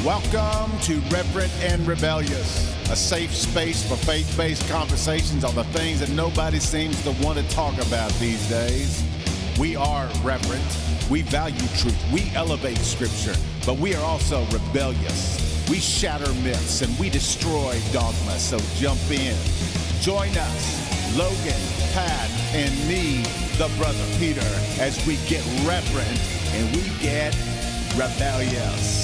Welcome to Reverent and Rebellious, a safe space for faith-based conversations on the things that nobody seems to want to talk about these days. We are reverent, we value truth, we elevate scripture, but we are also rebellious. We shatter myths and we destroy dogma, so jump in. Join us, Logan, Pat, and me, the brother Peter, as we get reverent and we get rebellious.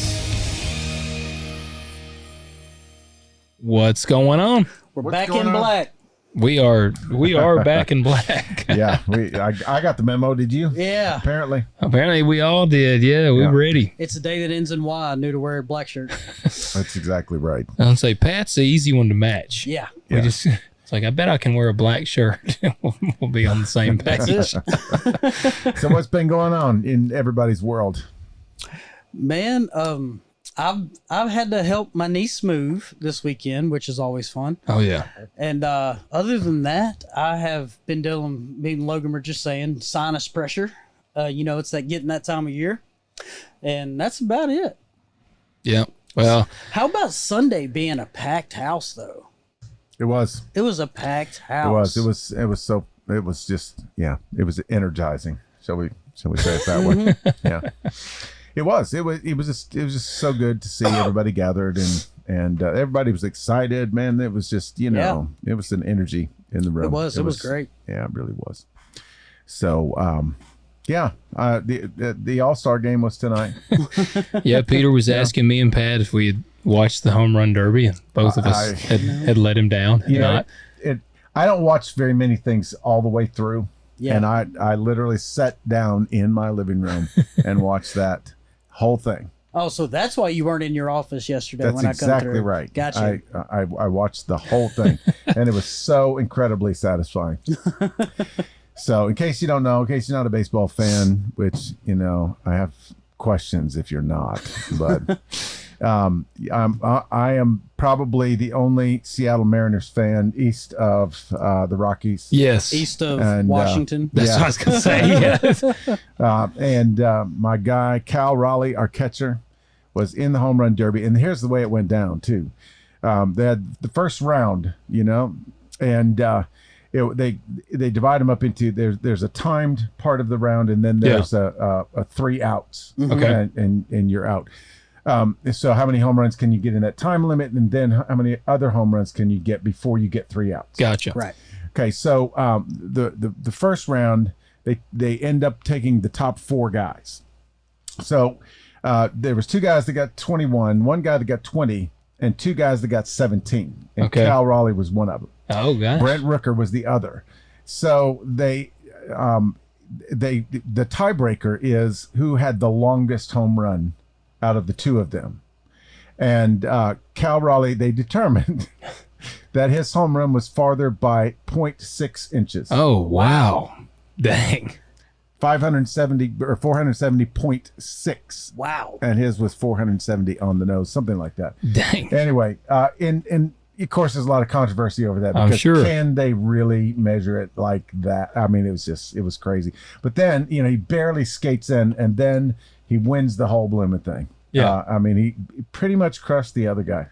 What's going on? We're back in black. We are back in black. Yeah, I got the memo. Did you? Yeah. Apparently we all did. Yeah, we're ready. It's the day that ends in Y. I knew to wear a black shirt. That's exactly right. I'll say Pat's the easy one to match. Yeah. It's like, I bet I can wear a black shirt. We'll be on the same page. So what's been going on in everybody's world? Man, I've had to help my niece move this weekend, which is always fun. Oh yeah. And other than that, I have been dealing, me and Logan were just saying, sinus pressure. It's getting that time of year. And that's about it. Yeah. Well, how about Sunday being a packed house though? It was. It was a packed house. It was energizing. Shall we say it that way? Yeah. It was just so good to see everybody gathered and everybody was excited, man. It was just, it was an energy in the room. It was great. Yeah, it really was. So, the All-Star game was tonight. Yeah, Peter was asking me and Pat if we had watched the home run derby, and both of us had let him down. I don't watch very many things all the way through. Yeah. And I literally sat down in my living room and watched that whole thing. Oh, so that's why you weren't in your office yesterday. That's when I come exactly through. Right. Gotcha. I watched the whole thing, and it was so incredibly satisfying. So, in case you don't know, in case you're not a baseball fan, which I have questions if you're not, but I am probably the only Seattle Mariners fan east of the Rockies. Yes, east of Washington. That's what I was gonna say. Yes. And my guy Cal Raleigh, our catcher, was in the home run derby, and here's the way it went down too. They had the first round, and they divide them up into there's a timed part of the round, and then there's a 3 outs. Okay, and you're out. So how many home runs can you get in that time limit, and then how many other home runs can you get before you get 3 outs? Gotcha. Right. Okay. So the first round they end up taking the top 4 guys. So there was 2 guys that got 21, 1 guy that got 20, and 2 guys that got 17. And Cal Raleigh was one of them. Oh, gosh. Brent Rooker was the other. So the tiebreaker is who had the longest home run out of the 2 of them. And Cal Raleigh, they determined that his home run was farther by 0.6 inches. Oh, wow. Dang. 570 or 470.6. Wow. And his was 470 on the nose, something like that. Dang. Anyway, in of course, there's a lot of controversy over that. I'm sure. Can they really measure it like that? I mean, it was crazy. But then, he barely skates in, and then he wins the whole blooming thing. Yeah. He pretty much crushed the other guy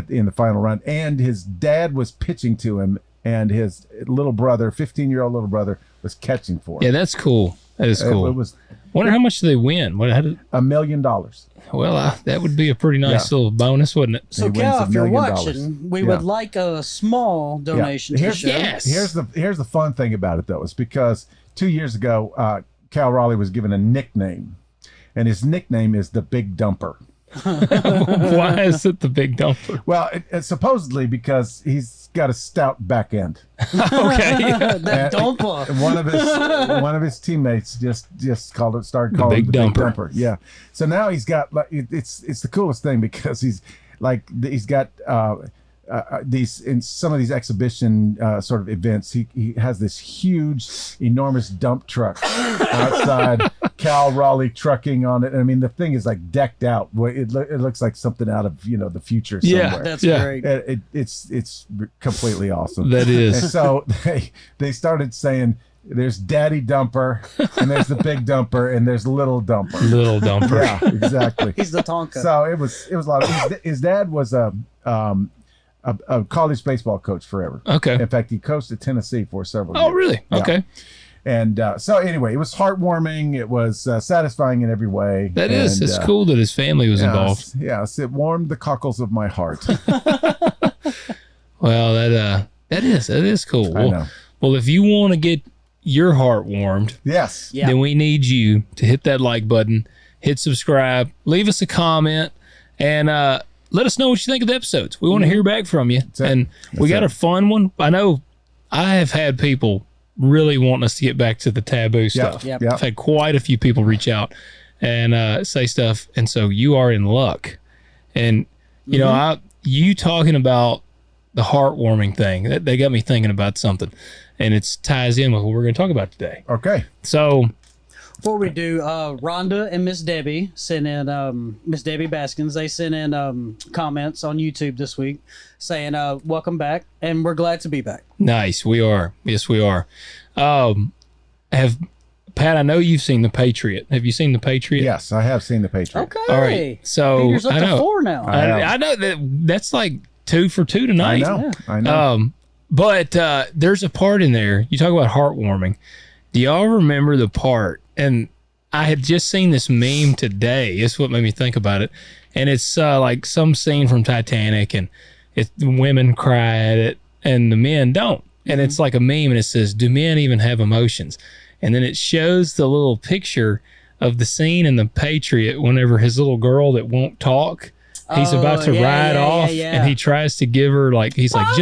in the final round. And his dad was pitching to him, and his little brother, 15-year-old little brother, was catching for him. Yeah, that's cool. That is cool. It was. Wonder how much do they win? $1 million. Well, that would be a pretty nice little bonus, wouldn't it? So, Cal, if you're watching, we would like a small donation to the show. Yes. Here's the fun thing about it, though, is because 2 years ago, Cal Raleigh was given a nickname, and his nickname is the Big Dumper. Why is it the Big Dumper? Well, it's supposedly because he's got a stout back end. Okay. The dumper. One of his teammates started calling it the Big Dumper. Yeah. So now he's got it's the coolest thing because he's got these in some of these exhibition sort of events. He has this huge, enormous dump truck outside. Cal Raleigh trucking on it. I mean, the thing is like decked out. It looks like something out of the future somewhere. Yeah, that's great. It's completely awesome. That is. And so they started saying, there's Daddy Dumper, and there's the Big Dumper, and there's Little Dumper. Little Dumper. Yeah, exactly. He's the Tonka. So it was a lot. His dad was a college baseball coach forever. Okay. In fact, he coached at Tennessee for several years. Oh, really? Yeah. Okay. And so anyway, it was heartwarming. It was satisfying in every way. That is. It's cool that his family was involved. Yes, it warmed the cockles of my heart. Well, that is cool. I know. Well, if you want to get your heart warmed, Yes. Yeah. then we need you to hit that like button, hit subscribe, leave us a comment, and let us know what you think of the episodes. We want to hear back from you. And we got a fun one. I know I have had people really wanting us to get back to the taboo stuff. Yep. I've had quite a few people reach out and say stuff. And so you are in luck. And, you know, you talking about the heartwarming thing, they got me thinking about something. And it ties in with what we're going to talk about today. Okay. So Before we do, Rhonda and Miss Debbie sent in, Miss Debbie Baskins, they sent in comments on YouTube this week saying, welcome back, and we're glad to be back. nice. We are. Yes, we are. Pat, I know you've seen The Patriot. Have you seen The Patriot? Yes, I have seen The Patriot. Okay. All right. So Peter's up I to know. 4 now. I know that's like 2 for 2 tonight. I know. But there's a part in there. You talk about heartwarming. Do y'all remember the part? And I had just seen this meme today. It's what made me think about it. And it's like some scene from Titanic, and the women cry at it, and the men don't. And it's like a meme, and it says, "Do men even have emotions?" And then it shows the little picture of the scene in The Patriot whenever his little girl that won't talk, he's about to ride off, and he tries to give her he's Papa! like,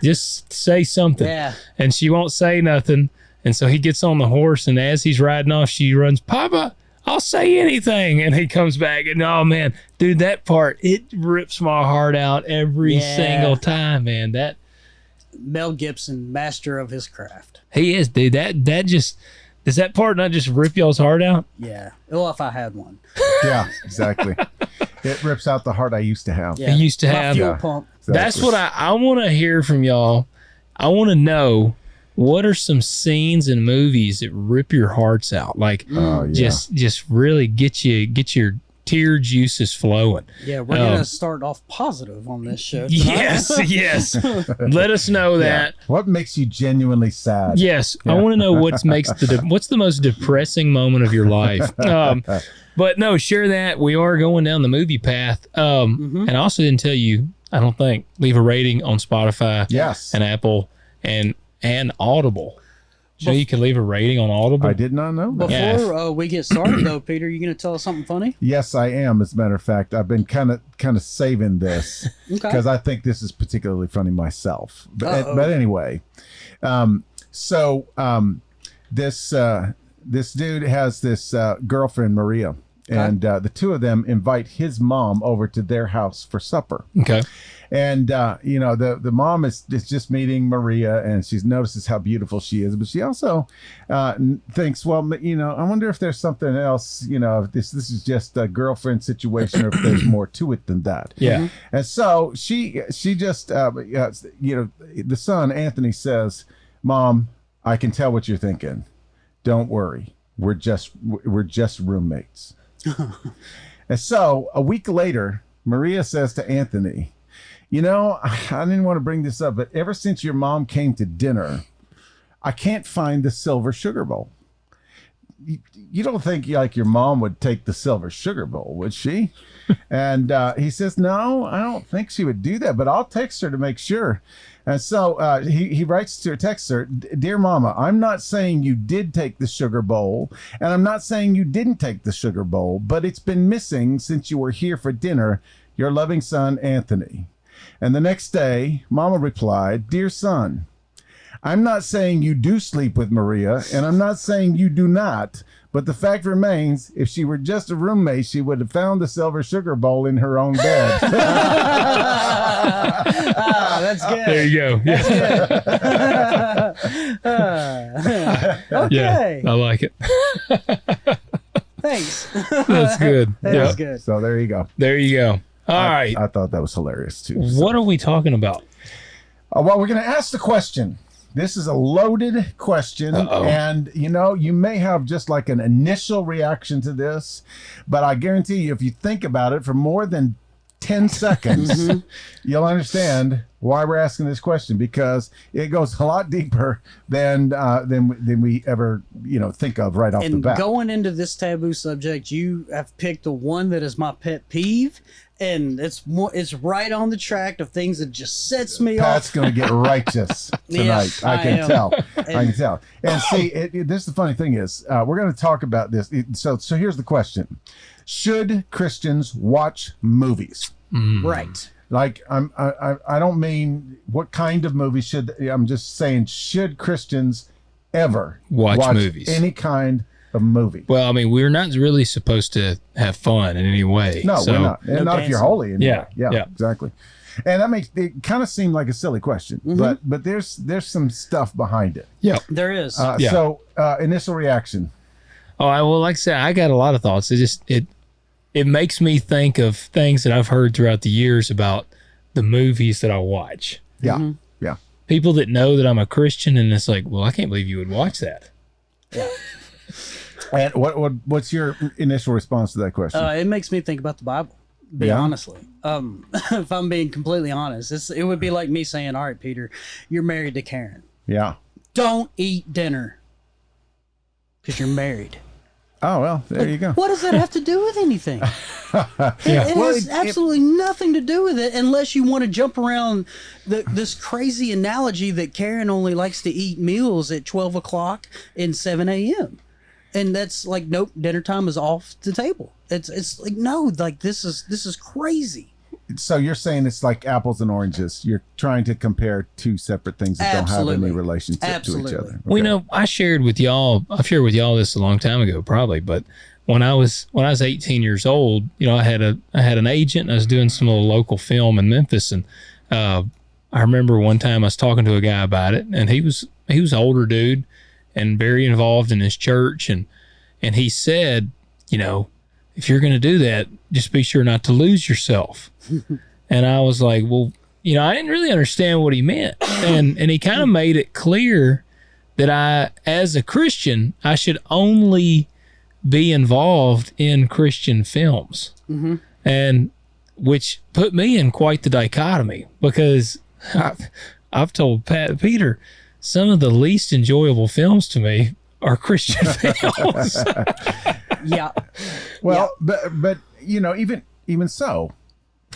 just say something. Yeah. And she won't say nothing. And so he gets on the horse, and as he's riding off, she runs, "Papa, I'll say anything." And he comes back, and oh man, dude, that part, it rips my heart out every single time, man. That Mel Gibson, master of his craft. he is, dude. That just, does that part not just rip y'all's heart out? Yeah. Well, if I had one. Yeah, exactly. It rips out the heart I used to have. Yeah. He used to My have. fuel pump. That's what I want to hear from y'all. I want to know, what are some scenes in movies that rip your hearts out? Like, just really get your tear juices flowing. Yeah, we're going to start off positive on this show tonight. Yes. Let us know that. What makes you genuinely sad? Yes, I want to know what's the most depressing moment of your life. But no, share that. We are going down the movie path. And I also didn't tell you, I don't think, leave a rating on Spotify, and Apple, and Audible. So you can leave a rating on Audible. I did not know that. Before we get started, though, Peter, you going to tell us something funny? Yes, I am. As a matter of fact, I've been kind of saving this because I think this is particularly funny myself. But anyway, this dude has this girlfriend, Maria, and the two of them invite his mom over to their house for supper. Okay. And the mom is just meeting Maria, and she notices how beautiful she is, but she also thinks, well, I wonder if there's something else, if this is just a girlfriend situation, or if there's more to it than that. Yeah. And so she just the son, Anthony, says, "Mom, I can tell what you're thinking. Don't worry, we're just roommates." And so a week later, Maria says to Anthony, I didn't want to bring this up, but ever since your mom came to dinner, I can't find the silver sugar bowl. You don't think your mom would take the silver sugar bowl, would she? And he says, "No, I don't think she would do that, but I'll text her to make sure." And so he writes to her, texts her, "Dear Mama, I'm not saying you did take the sugar bowl, and I'm not saying you didn't take the sugar bowl, but it's been missing since you were here for dinner. Your loving son, Anthony." And the next day, Mama replied, "Dear son, I'm not saying you do sleep with Maria, and I'm not saying you do not, but the fact remains, if she were just a roommate, she would have found the silver sugar bowl in her own bed." That's good. There you go. Okay. I like it. Thanks. That's good. That's good. So there you go. There you go. All right. I thought that was hilarious too. What are we talking about? Well, we're going to ask the question, this is a loaded question. And, you may have just like an initial reaction to this, but I guarantee you, if you think about it for more than 10 seconds, you'll understand why we're asking this question, because it goes a lot deeper than we ever think of right off the bat. And going into this taboo subject, you have picked the one that is my pet peeve, and it's right on the track of things that just sets me off. Pat's going to get righteous tonight. I can tell. And see, this is the funny thing is, we're going to talk about this. So here's the question: should Christians watch movies? Right. Like I don't mean what kind of movies should. I'm just saying, should Christians ever watch movies? Any kind of movie? Well, I mean, we're not really supposed to have fun in any way. No, we're not. And not if you're holy. Anyway. Yeah, exactly. And that makes it kind of seem like a silly question, but there's some stuff behind it. Yeah, there is. So initial reaction. Oh, well, like I said, I got a lot of thoughts. It makes me think of things that I've heard throughout the years about the movies that I watch. Yeah, yeah. People that know that I'm a Christian, and it's like, well, I can't believe you would watch that. Yeah. And what's your initial response to that question? It makes me think about the Bible. Honestly, if I'm being completely honest, it would be like me saying, "All right, Peter, you're married to Karen. Yeah. Don't eat dinner because you're married." Oh, well, there you go. What does that have to do with anything? It has absolutely nothing to do with it, unless you want to jump around this crazy analogy that Karen only likes to eat meals at 12 o'clock and 7 a.m. And that's like, nope, dinner time is off the table. It's like, no, like this is crazy. So you're saying it's like apples and oranges. You're trying to compare two separate things that don't have any relationship to each other. Okay. Well, I've shared with y'all this a long time ago, probably, but when I was 18 years old, I had an agent, and I was doing some little local film in Memphis, and I remember one time I was talking to a guy about it, and he was an older dude and very involved in his church, and he said, if you're going to do that, just be sure not to lose yourself. And I was like, well, I didn't really understand what he meant. And he kind of made it clear that as a Christian, I should only be involved in Christian films. And which put me in quite the dichotomy, because I've told Peter, some of the least enjoyable films to me are Christian films. Yeah. Well, but even so,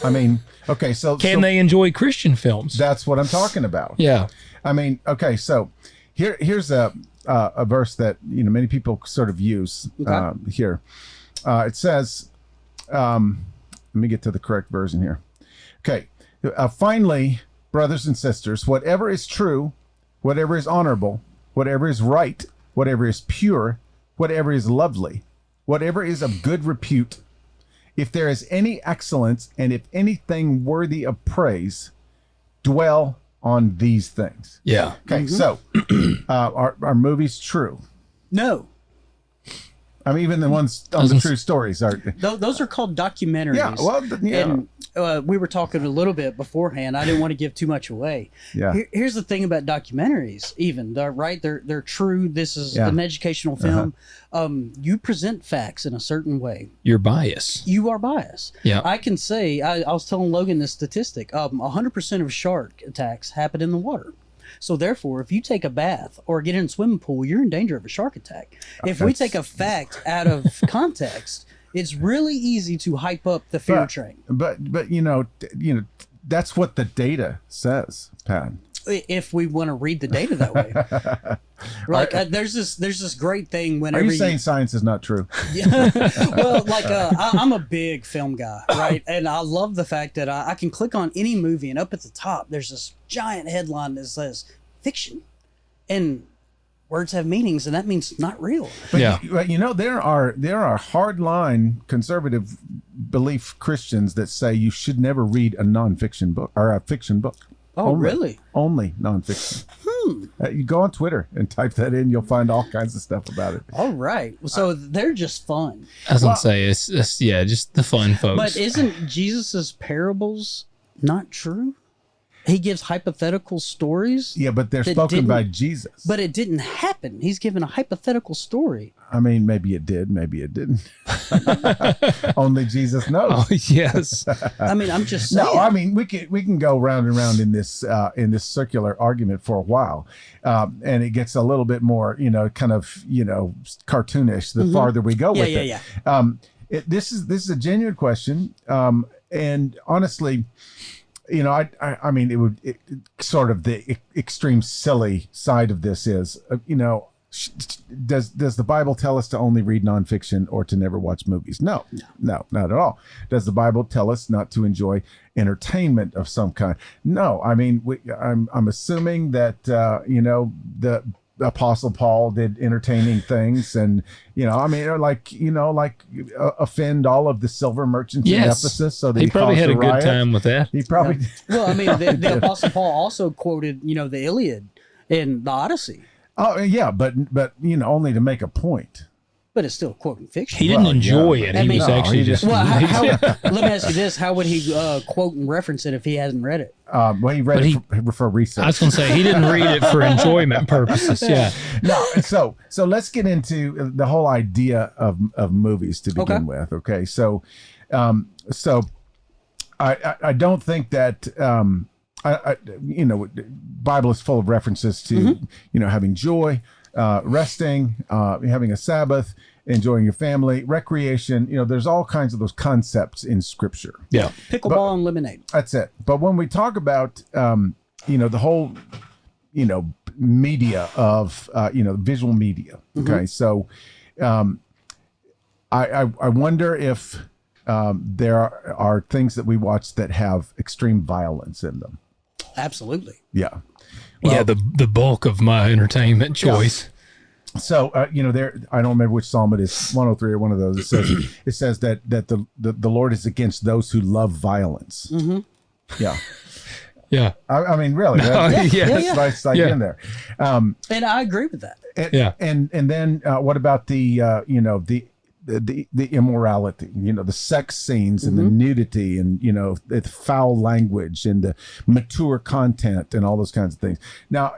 I mean, okay, so can they enjoy Christian films? That's what I'm talking about. Yeah. I mean, okay, so here's a verse that many people sort of use here. It says, let me get to the correct version here. Okay, finally, brothers and sisters, whatever is true, whatever is honorable, whatever is right, whatever is pure, whatever is lovely, whatever is of good repute, if there is any excellence, and if anything worthy of praise, dwell on these things. Yeah. Okay, so are movies true? No. I mean, even the ones on the true stories are. Those are called documentaries. Yeah, well, yeah. And we were talking a little bit beforehand. I didn't want to give too much away. Yeah. Here's the thing about documentaries. Even they're true. This is an educational film. You present facts in a certain way. You're biased. You are biased. Yeah. I can say. I was telling Logan this statistic. 100% of shark attacks happen in the water. So therefore, if you take a bath or get in a swimming pool, you're in danger of a shark attack. If we take a fact out of context, it's really easy to hype up the fear train. But that's what the data says, Pat. If we want to read the data that way, like there's this great thing whenever. Are you saying science is not true? Yeah. Well, like I'm a big film guy, right? And I love the fact that I can click on any movie, and up at the top there's this giant headline that says fiction, and words have meanings, and that means not real. But there are hardline conservative belief Christians that say you should never read a nonfiction book or a fiction book. Oh, really? Only nonfiction. You go on Twitter and type that in. You'll find all kinds of stuff about it. All right. So they're just fun. I was going to say, it's just the fun folks. But isn't Jesus's parables not true? He gives hypothetical stories. Yeah, but they're spoken by Jesus. But it didn't happen. He's given a hypothetical story. I mean, maybe it did, maybe it didn't. Only Jesus knows. Oh, yes. I mean, I'm just saying. No, I mean, we can go round and round in this circular argument for a while, and it gets a little bit more, kind of, cartoonish the farther we go with it. Yeah. This is a genuine question, and honestly, I mean, sort of the extreme silly side of this is, does the Bible tell us to only read nonfiction or to never watch movies? No, not at all. Does the Bible tell us not to enjoy entertainment of some kind? No. I mean, I'm assuming that the Apostle Paul did entertaining things, and offend all of the silver merchants in Ephesus. So that he probably had a good time with that. He probably. Yeah. Well, I mean, the Apostle Paul also quoted, the Iliad in the Odyssey. Oh yeah, but only to make a point. But it's still quoting fiction. He didn't enjoy it. He was actually just. Well, let me ask you this: how would he quote and reference it if he hadn't read it? Well, he read it for research. I was going to say he didn't read it for enjoyment purposes. Yeah. No. So let's get into the whole idea of movies to begin with. Okay. So I don't think that Bible is full of references to having joy, resting, having a Sabbath, enjoying your family, recreation. There's all kinds of those concepts in Scripture. Yeah, pickleball and lemonade. That's it. But when we talk about the whole media of visual media. Okay, so I wonder if there are things that we watch that have extreme violence in them. Absolutely. Yeah. Well, the bulk of my entertainment choice. Yeah. So there, I don't remember which psalm it is, 103 or one of those. It says that the Lord is against those who love violence. Mm-hmm. Yeah. Yeah. I mean, really. That's like in there. And I agree with that. And then what about the immorality, the sex scenes and the nudity and, the foul language and the mature content and all those kinds of things. Now,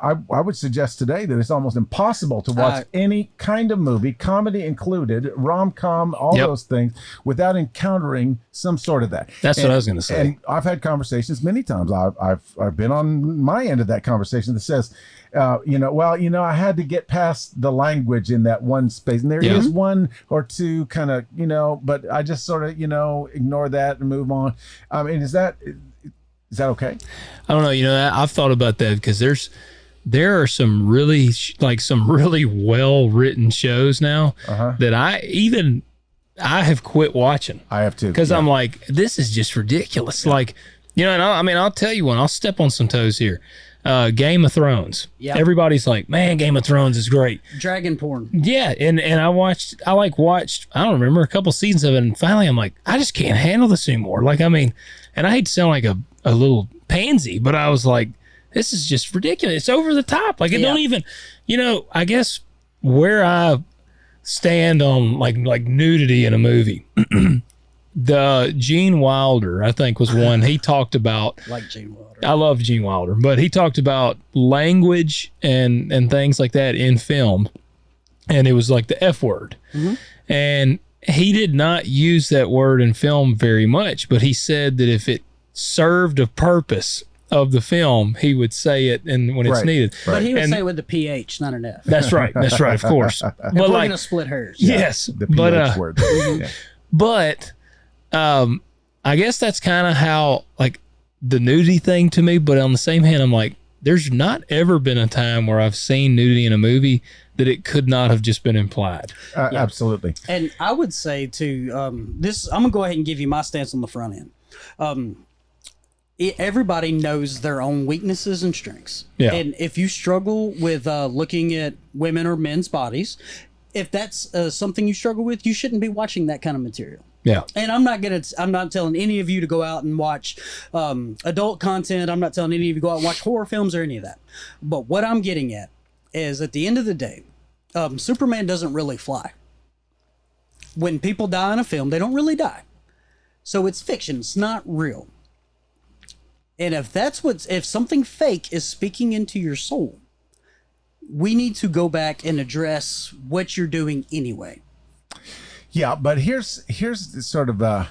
I would suggest today that it's almost impossible to watch any kind of movie, comedy included, rom-com, all those things, without encountering some sort of that. That's what I was going to say. And I've had conversations many times. I've been on my end of that conversation that says, I had to get past the language in that one space. And there is one or two kind of, but I just sort of, ignore that and move on. I mean, is that okay? I don't know. I've thought about that because there are some really well-written shows now that I have quit watching. I have too. Because I'm like, this is just ridiculous. Yeah. Like, and I'll tell you one. I'll step on some toes here. Game of Thrones. Yeah. Everybody's like, man, Game of Thrones is great. Dragon porn. Yeah, and I watched, I don't remember, a couple seasons of it, and finally I'm like, I just can't handle this anymore. Like, I mean, and I hate to sound like a little pansy, but I was like, this is just ridiculous. It's over the top. Like, it don't even, I guess where I stand on like nudity in a movie. The Gene Wilder, I think, was one he talked about. Like Gene Wilder. I love Gene Wilder, but he talked about language and things like that in film, and it was like the F word. Mm-hmm. And he did not use that word in film very much, but he said that if it served a purpose of the film, he would say it when it's needed. Right. But he would say it with the PH, not an F. That's right, of course. But we're going to split hers. Yes. The PH word. But I guess that's kind of how, like, the nudity thing to me, but on the same hand, I'm like, there's not ever been a time where I've seen nudity in a movie that it could not have just been implied. Absolutely. And I would say too, I'm going to go ahead and give you my stance on the front end. Everybody knows their own weaknesses and strengths. Yeah. And if you struggle with looking at women or men's bodies, if that's something you struggle with, you shouldn't be watching that kind of material. Yeah. And I'm not telling any of you to go out and watch adult content. I'm not telling any of you to go out and watch horror films or any of that. But what I'm getting at is, at the end of the day, Superman doesn't really fly. When people die in a film, they don't really die. So it's fiction. It's not real. And if something fake is speaking into your soul, we need to go back and address what you're doing anyway. Yeah, but here's sort of I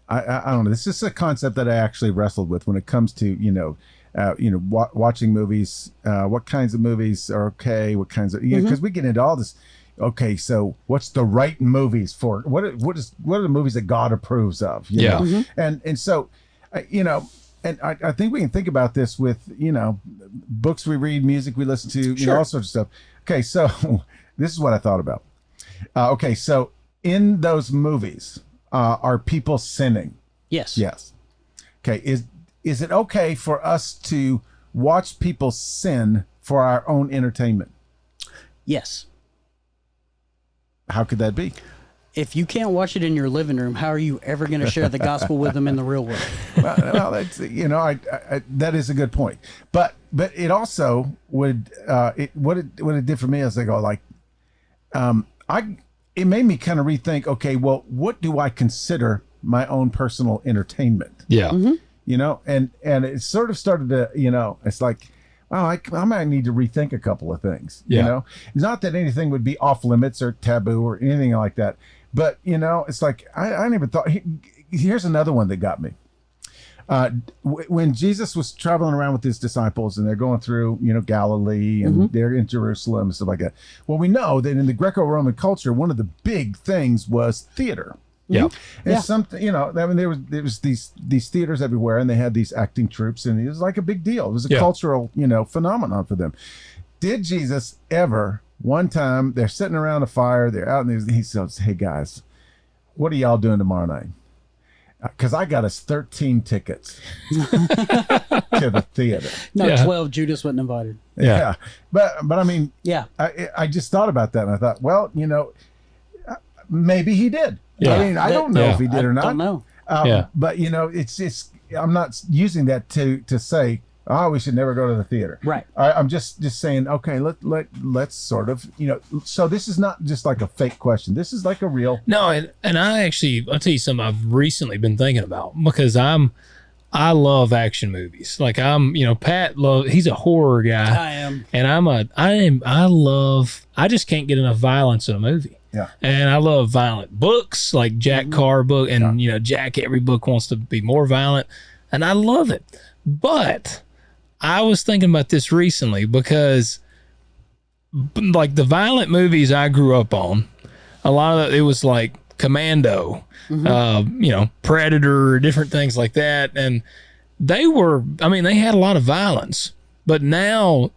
don't know. This is a concept that I actually wrestled with when it comes to watching movies. What kinds of movies are okay? What kinds of because we get into all this. Okay, so what's the right movies for what are the movies that God approves of? You know? And so and I think we can think about this with books we read, music we listen to, all sorts of stuff. Okay, so this is what I thought about. Okay, so in those movies, are people sinning? Yes. Yes. Okay. Is it okay for us to watch people sin for our own entertainment? Yes. How could that be? If you can't watch it in your living room, how are you ever going to share the gospel with them in the real world? Well, that's that is a good point. But it also would what it did for me is I go like it made me kind of rethink. Okay, well, what do I consider my own personal entertainment? Yeah. And it sort of started to it's like, well, I might need to rethink a couple of things. Yeah. It's not that anything would be off limits or taboo or anything like that. But, it's like, I never thought, here's another one that got me. When Jesus was traveling around with his disciples and they're going through, Galilee and they're in Jerusalem and stuff like that. Well, we know that in the Greco-Roman culture, one of the big things was theater. Yeah. And something, there was these theaters everywhere and they had these acting troupes and it was like a big deal. It was a cultural, phenomenon for them. Did Jesus ever, one time, they're sitting around a fire, they're out and he says, hey guys, what are y'all doing tomorrow night? Because I got us 13 tickets to the theater. No, 12. Judas wasn't invited. Yeah. But I mean, I just thought about that and I thought, well, maybe he did. Yeah. I mean, I don't know if he did or not. I don't know. But it's I'm not using that to say, we should never go to the theater. Right. I'm just saying, okay, let's sort of, so this is not just like a fake question. This is like a real. No, and I'll tell you something I've recently been thinking about because I love action movies. Like Pat he's a horror guy. I am. And I just can't get enough violence in a movie. Yeah. And I love violent books like Jack Carr book and Jack, every book wants to be more violent and I love it. But I was thinking about this recently because like the violent movies I grew up on, a lot of it was like Commando, Predator, different things like that. And they had a lot of violence, but now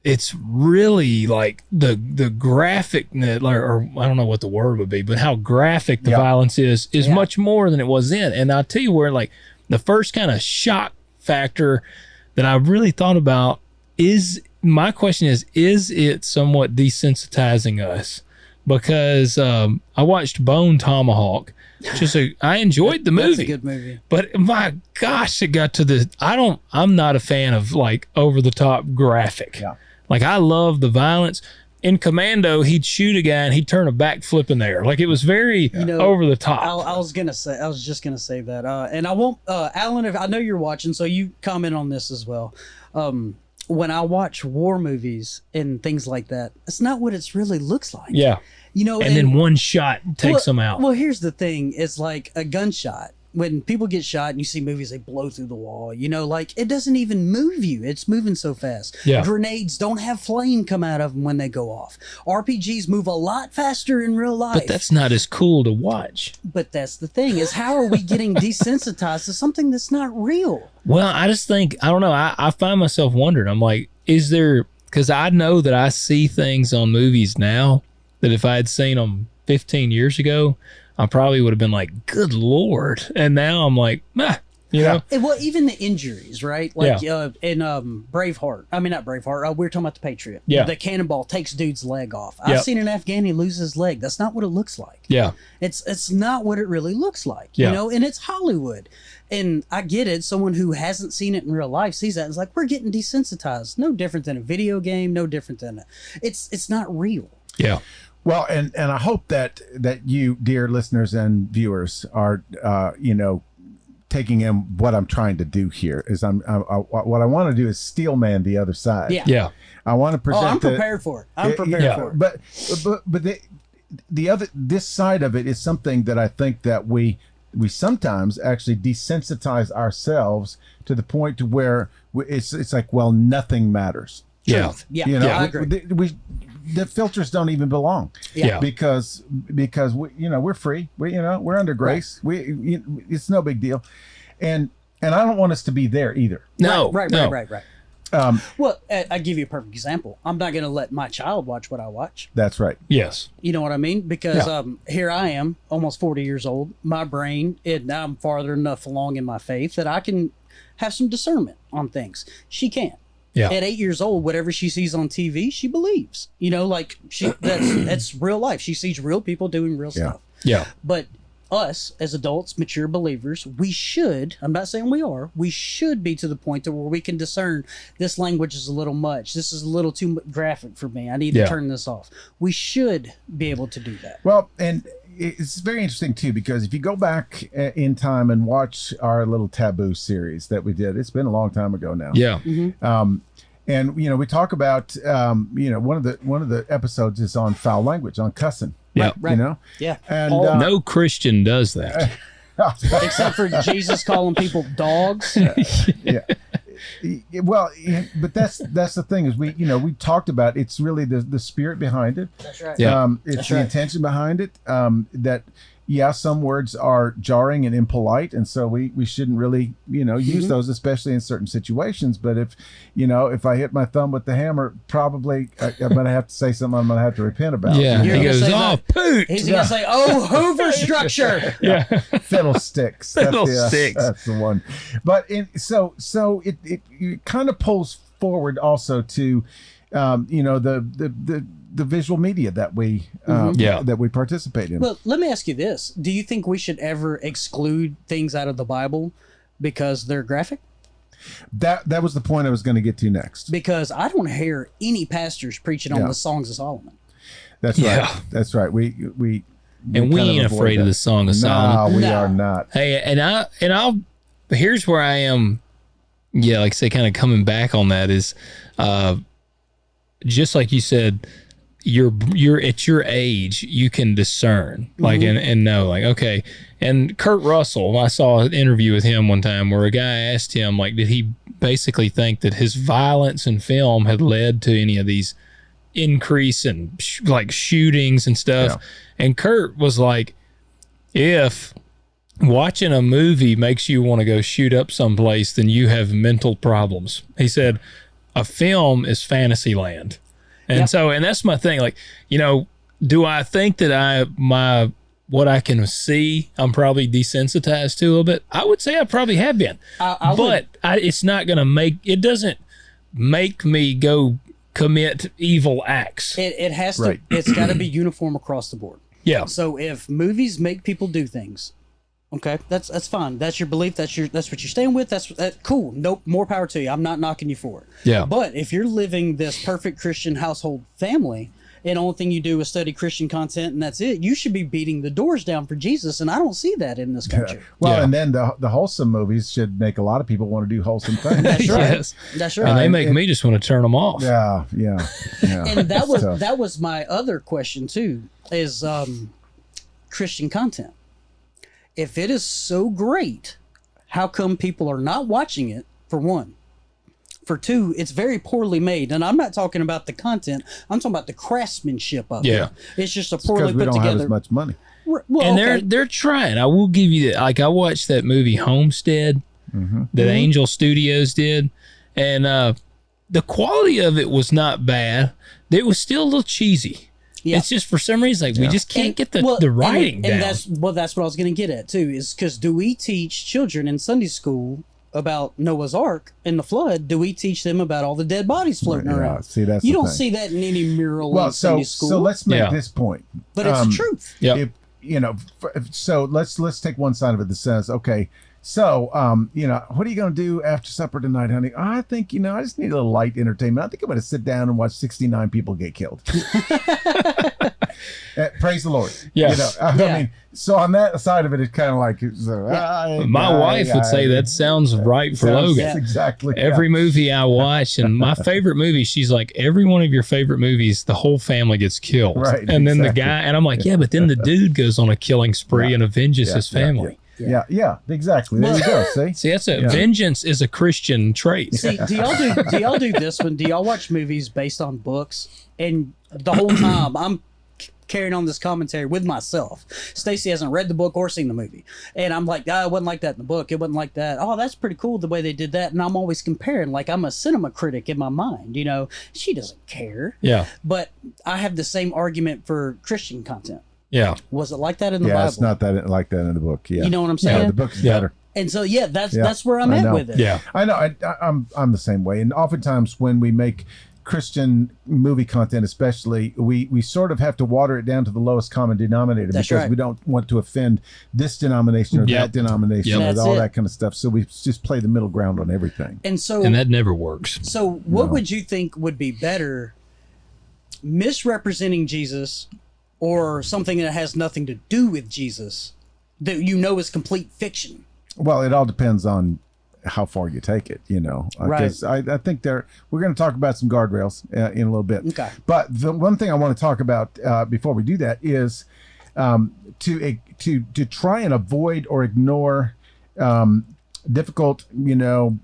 it's really like the graphic, or I don't know what the word would be, but how graphic the violence is much more than it was then. And I'll tell you where like the first kind of shock factor that I really thought about is it somewhat desensitizing us? Because I watched Bone Tomahawk. I enjoyed the movie. That's a good movie. But my gosh, it got to I'm not a fan of like over the top graphic. Yeah. Like I love the violence. In Commando, he'd shoot a guy and he'd turn a backflip in there. Like it was very over the top. I was just gonna say that. And I won't, Alan. If I know you're watching, so you comment on this as well. When I watch war movies and things like that, it's not what it really looks like. Yeah. And then one shot takes them out. Well, here's the thing: it's like a gunshot. When people get shot and you see movies, they blow through the wall, like it doesn't even move you. It's moving so fast. Yeah. Grenades don't have flame come out of them when they go off. RPGs move a lot faster in real life. But that's not as cool to watch. But that's the thing is how are we getting desensitized to something that's not real? Well, I just think, I don't know. I find myself wondering, I'm like, because I know that I see things on movies now that if I had seen them 15 years ago, I probably would have been like, good Lord. And now I'm like, you know? Well, even the injuries, right? Like in Braveheart. I mean, not Braveheart. We were talking about the Patriot. Yeah. The cannonball takes dude's leg off. I've seen an Afghani lose his leg. That's not what it looks like. Yeah. It's not what it really looks like, Yeah. And it's Hollywood. And I get it. Someone who hasn't seen it in real life sees that and is like, we're getting desensitized. No different than a video game. No different than it's not real. Yeah. Well, and I hope that you, dear listeners and viewers, are taking in what I'm trying to do here is what I want to do is steel man the other side. Yeah. I want to present. I'm prepared for it. I'm prepared for it. But the other, this side of it is something that I think that we sometimes actually desensitize ourselves to the point to where it's like, well, nothing matters. Yeah. Yeah. You know, I agree. The filters don't even belong. Yeah. Because we're free. We're under grace. Right. It's no big deal. And I don't want us to be there either. No. Right. No. Well, I give you a perfect example. I'm not going to let my child watch what I watch. That's right. Yes. You know what I mean? Because here I am, almost 40 years old. My brain, now I'm farther enough along in my faith that I can have some discernment on things. She can't. Yeah. At 8 years old, whatever she sees on TV, she believes. Like that's real life. She sees real people doing real stuff. Yeah. But us as adults, mature believers, we should, I'm not saying we should be to the point to where we can discern this language is a little much. This is a little too graphic for me. I need to turn this off. We should be able to do that. Well, and it's very interesting too, because if you go back in time and watch our little Taboo series that we did, it's been a long time ago now. Yeah. Mm-hmm. And we talk about one of the episodes is on foul language, on cussing. Yeah. Right. Yeah. And No Christian does that. Except for Jesus calling people dogs. Yeah. Well, but that's the thing is we talked about it's really the spirit behind it. That's right. Yeah. It's That's the right. intention behind it. That some words are jarring and impolite, and so we shouldn't really use those, especially in certain situations. But if I hit my thumb with the hammer, probably I'm going to have to say something I'm going to have to repent about. Yeah. You're He gonna goes, say oh, that. poot. He's going to say, oh, Hoover structure. Yeah. Fiddlesticks. Fiddlesticks. That's the one. But so it kind of pulls forward also to the visual media that we that we participate in. Well, let me ask you this. Do you think we should ever exclude things out of the Bible because they're graphic? That was the point I was going to get to next. Because I don't hear any pastors preaching on the Songs of Solomon. That's right. Yeah. That's right. We And we kind ain't avoid afraid of that. the Song of Solomon. No, we No. are not. Hey, and I'll here's where I am. Yeah, like I say, kind of coming back on that is, just like you said, you're at your age, you can discern, like and know, like, okay. And Kurt Russell, I saw an interview with him one time where a guy asked him, like, did he basically think that his violence in film had led to any of these increase in like shootings and stuff? Yeah. And Kurt was like, if watching a movie makes you want to go shoot up someplace, then you have mental problems. He said, a film is fantasy land. And so, and that's my thing. Like, do I think that what I can see, I'm probably desensitized to a little bit? I would say I probably have been. It's not going to it doesn't make me go commit evil acts. It has to, Right. it's got to be uniform across the board. Yeah. So if movies make people do things, okay, that's fine. That's your belief. That's what you're staying with. That's cool. Nope. More power to you. I'm not knocking you for it. Yeah. But if you're living this perfect Christian household family, and the only thing you do is study Christian content, and that's it, you should be beating the doors down for Jesus. And I don't see that in this country. Well, Yeah. and then the wholesome movies should make a lot of people want to do wholesome things. That's right. Yes. That's And right. they make me just want to turn them off. Yeah. And that was tough. that was my other question too, is Christian content. If it is so great, how come people are not watching it, for one? For two, it's very poorly made. And I'm not talking about the content. I'm talking about the craftsmanship of Yeah. it. It's just a Because poorly we put don't have together. as much money. Well, And okay. they're trying. I will give you that. Like, I watched that movie Homestead that Angel Studios did, and the quality of it was not bad. It was still a little cheesy. Yeah. It's just for some reason, like, we just can't get the writing down. And that's what I was going to get at too, is because do we teach children in Sunday school about Noah's Ark and the flood? Do we teach them about all the dead bodies floating Yeah, around? see, that's you the don't thing. see that in any mural Well, in Sunday school. so let's make Yeah. this point. but it's the truth. Yeah. If, so let's take one side of it that says, okay, so what are you going to do after supper tonight, honey? I think I just need a little light entertainment. I think I'm going to sit down and watch 69 people get killed. Praise the Lord. Yeah. You know, I mean, so on that side of it, it's kind of like my wife would say that sounds right for Logan. Yes, exactly. Every movie I watch, and my favorite movie, she's like, every one of your favorite movies, the whole family gets killed. Right, and then the exactly. guy, and I'm like, yeah, but then the dude goes on a killing spree and avenges his family. Yeah, exactly. There you go. See, that's vengeance is a Christian trait. See, do y'all do this one? Do y'all watch movies based on books? And the whole time I'm carrying on this commentary with myself. Stacy hasn't read the book or seen the movie, and I'm like, it wasn't like that in the book. It wasn't like that. Oh, that's pretty cool the way they did that. And I'm always comparing, like I'm a cinema critic in my mind. You know, she doesn't care. Yeah, but I have the same argument for Christian content. Yeah. Was it like that in the Bible? Yeah, it's not that like that in the book. Yeah. You know what I'm saying? Yeah, the book is better. And so, that's where I'm at with it. Yeah. I know. I'm the same way. And oftentimes when we make Christian movie content, especially, we sort of have to water it down to the lowest common denominator because we don't want to offend this denomination or that denomination or all that kind of stuff. So we just play the middle ground on everything. And that never works. So what would you think would be better, misrepresenting Jesus or something that has nothing to do with Jesus that you know is complete fiction? Well, it all depends on how far you take it, you know. Because I think we're going to talk about some guardrails in a little bit. Okay. But the one thing I want to talk about before we do that is to try and avoid or ignore difficult, you know,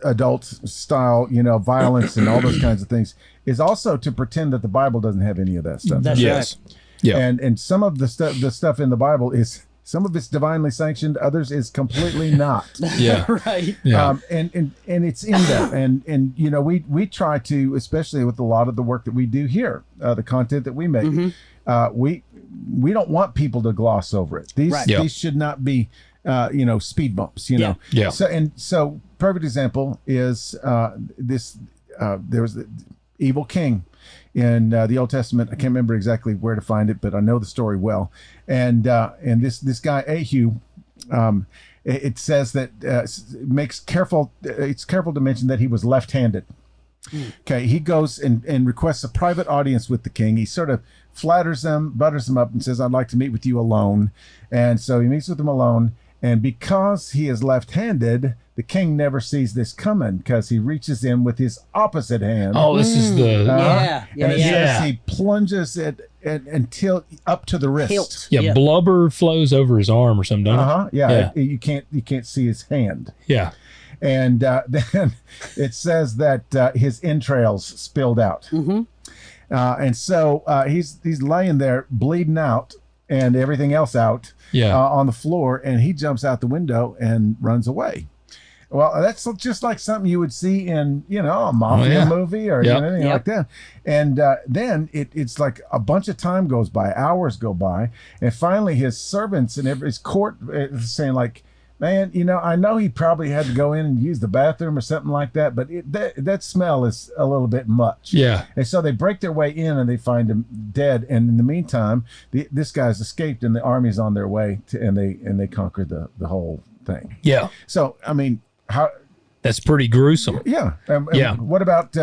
adult style, you know, violence and all those kinds of things, is also to pretend that the Bible doesn't have any of that stuff. That's right. Yeah. And some of the stuff in the Bible is, some of it's divinely sanctioned, others is completely not. Yeah. Right. Yeah. And it's in there. And you know, we try to, especially with a lot of the work that we do here, the content that we make, we don't want people to gloss over it. These should not be you know, speed bumps, you know. Yeah. So perfect example is there was the evil king in the Old Testament. I can't remember exactly where to find it, but I know the story well. And this guy Ahu, it says that it's careful to mention that he was left-handed. Okay, he goes and requests a private audience with the king. He sort of flatters them, butters them up, and says, "I'd like to meet with you alone." And so he meets with them alone. And because he is left-handed, the king never sees this coming because he reaches in with his opposite hand. Oh, this is the and it says he plunges it until up to the wrist. Hilt. Yeah, blubber flows over his arm or something. You can't see his hand. Yeah. And then it says that his entrails spilled out. And so he's laying there bleeding out and everything else out on the floor, and he jumps out the window and runs away. Well, that's just like something you would see in, you know, a mafia movie or anything like that. And then it's like a bunch of time goes by, hours go by, and finally his servants and his court is saying like, man, you know, I know he probably had to go in and use the bathroom or something like that, but that smell is a little bit much. Yeah. And so they break their way in and they find him dead. And in the meantime, this guy's escaped and the army's on their way and they conquer the whole thing. Yeah. So, I mean, that's pretty gruesome. Yeah. What about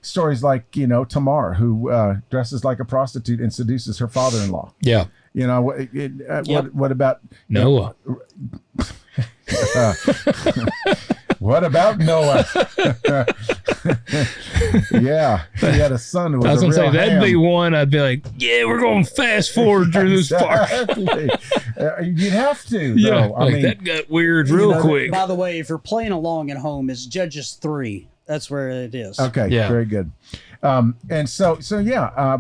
stories like, you know, Tamar, who dresses like a prostitute and seduces her father-in-law? Yeah. You know, what about Noah? What about Noah? Yeah, he had a son who was I was a going to say, real that'd ham. be one I'd be like, yeah, we're going to fast forward through this part. You'd have to, though. Yeah, I mean, that got weird real quick. By the way, if you're playing along at home, it's Judges 3. That's where it is. Okay, very good. And so